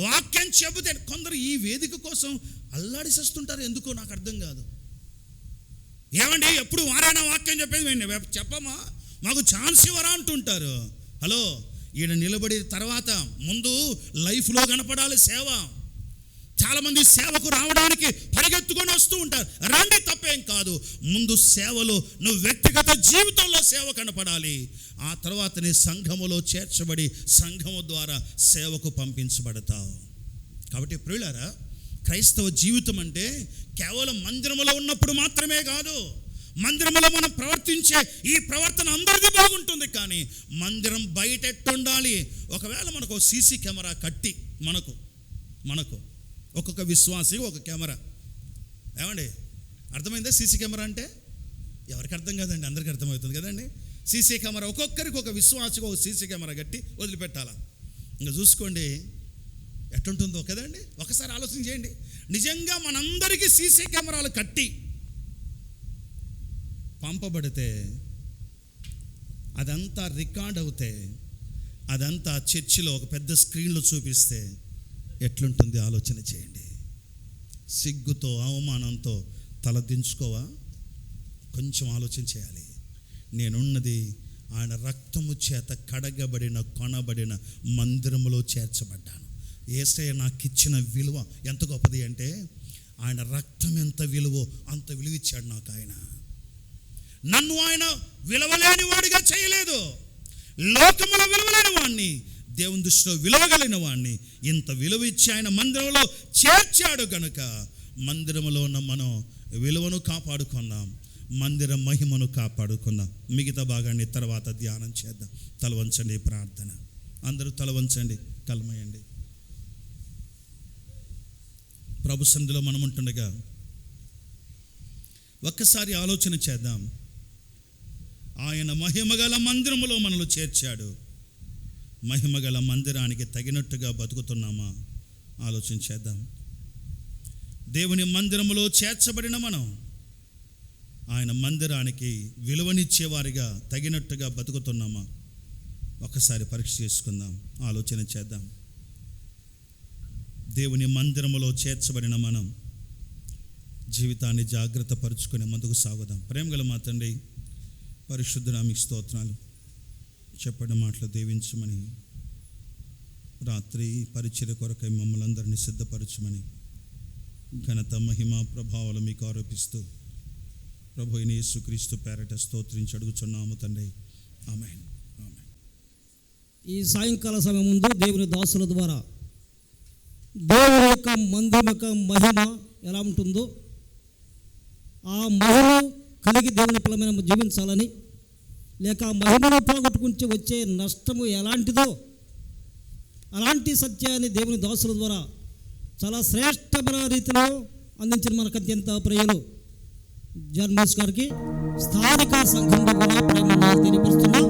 వాక్యం చెబితే కొందరు ఈ వేదిక కోసం అల్లాడిసేస్తుంటారు, ఎందుకో నాకు అర్థం కాదు. ఏమండి ఎప్పుడు వారైనా వాక్యం చెప్పేది చెప్పమా, మాకు ఛాన్స్ ఇవ్వరా అంటుంటారు. హలో, ఈయన నిలబడి తర్వాత ముందు లైఫ్లో కనపడాలి సేవ. చాలామంది సేవకు రావడానికి పరిగెత్తుకొని వస్తూ ఉంటారు, రండి, తప్పేం కాదు. ముందు సేవలో నువ్వు వ్యక్తిగత జీవితంలో సేవ కనపడాలి, ఆ తర్వాత నీ సంఘములో చేర్చబడి సంఘము ద్వారా సేవకు పంపించబడతావు. కాబట్టి ప్రియులారా, క్రైస్తవ జీవితం అంటే కేవలం మందిరములో ఉన్నప్పుడు మాత్రమే కాదు. మందిరంలో మనం ప్రవర్తించే ఈ ప్రవర్తన అందరికీ బాగుంటుంది, కానీ మందిరం బయట ఎట్టుండాలి? ఒకవేళ మనకు సీసీ కెమెరా కట్టి మనకు ఒక్కొక్క విశ్వాసి ఒక కెమెరా. ఏమండి అర్థమైందా? సీసీ కెమెరా అంటే ఎవరికి అర్థం కాదండి, అందరికీ అర్థమవుతుంది కదండి. సీసీ కెమెరా, ఒక్కొక్కరికి ఒక విశ్వాసికి ఒక సీసీ కెమెరా కట్టి వదిలిపెట్టాలా. ఇంకా చూసుకోండి ఎట్లుంటుందో కదండి. ఒకసారి ఆలోచన చేయండి. నిజంగా మనందరికీ సీసీ కెమెరాలు కట్టి పంపబడితే, అదంతా రికార్డ్ అవుతే, అదంతా చర్చిలో ఒక పెద్ద స్క్రీన్లో చూపిస్తే ఎట్లుంటుంది ఆలోచన చేయండి. సిగ్గుతో అవమానంతో తలదించుకోవా? కొంచెం ఆలోచన చేయాలి. నేనున్నది ఆయన రక్తము చేత కడగబడిన కొనబడిన మందిరములో చేర్చబడ్డాను. యేసయ్య నాకు ఇచ్చిన విలువ ఎంత గొప్పది అంటే, ఆయన రక్తం ఎంత విలువో అంత విలువ ఇచ్చాడు నాకు ఆయన. నన్ను ఆయన విలువలేని వాడిగా చేయలేదు. లోకములో విలువలేని వాడిని దేవుని దృష్టిలో విలువగలిగిన వాడిని ఇంత విలువ ఇచ్చి ఆయన మందిరంలో చేర్చాడు కనుక మందిరంలో ఉన్న మనం విలువను కాపాడుకుందాం, మందిర మహిమను కాపాడుకుందాం. మిగతా భాగాన్ని తర్వాత ధ్యానం చేద్దాం. తలవంచండి, ప్రార్థన. అందరూ తలవంచండి, కలమయండి. ప్రభు సన్నిధిలో మనం ఉంటుండగా ఒక్కసారి ఆలోచన చేద్దాం. ఆయన మహిమగల మందిరములో మనల్ని చేర్చాడు. మహిమగల మందిరానికి తగినట్టుగా బతుకుతున్నామా? ఆలోచన చేద్దాం. దేవుని మందిరములో చేర్చబడిన మనం ఆయన మందిరానికి విలువనిచ్చేవారిగా తగినట్టుగా బతుకుతున్నామా? ఒకసారి పరీక్ష చేసుకుందాం, ఆలోచన చేద్దాం. దేవుని మందిరములో చేర్చబడిన మనం జీవితాన్ని జాగ్రత్త పరుచుకొని ముందుకు సాగుదాం. ప్రేమగల మా తండ్రి, పరిశుద్ధుడా మీకు స్తోత్రాలు. చెప్పిన మాటలు దీవించమని, రాత్రి పరిచర్య కొరకై మమ్మల్ని అందరినీ సిద్ధపరచమని, ఘనత మహిమ ప్రభావాలు మీకు ఆరోపిస్తూ ప్రభు అయిన యేసుక్రీస్తు పేరట స్తోత్రించి అడుగుచున్నాము తండ్రి. ఆమేన్. ఆమేన్. ఈ సాయంకాల సమయం ముందు దేవుని దాసుల ద్వారా దేవుని యొక్క మందిరం యొక్క మహిమ ఎలా ఉంటుందో ఆ మహిమ కలిగి దేవుని పిల్లమైన జీవించాలని, లేక ఆ మహిమను పోగొట్టుకుంటే వచ్చే నష్టము ఎలాంటిదో అలాంటి సత్యాన్ని దేవుని దాసుల ద్వారా చాలా శ్రేష్టమైన రీతిలో అందించిన మనకు అత్యంత ప్రియులు జర్నలిస్ట్ గారికి స్థానిక సంఘంలో కూడా ప్రేమ తెలియపరుస్తున్నాం.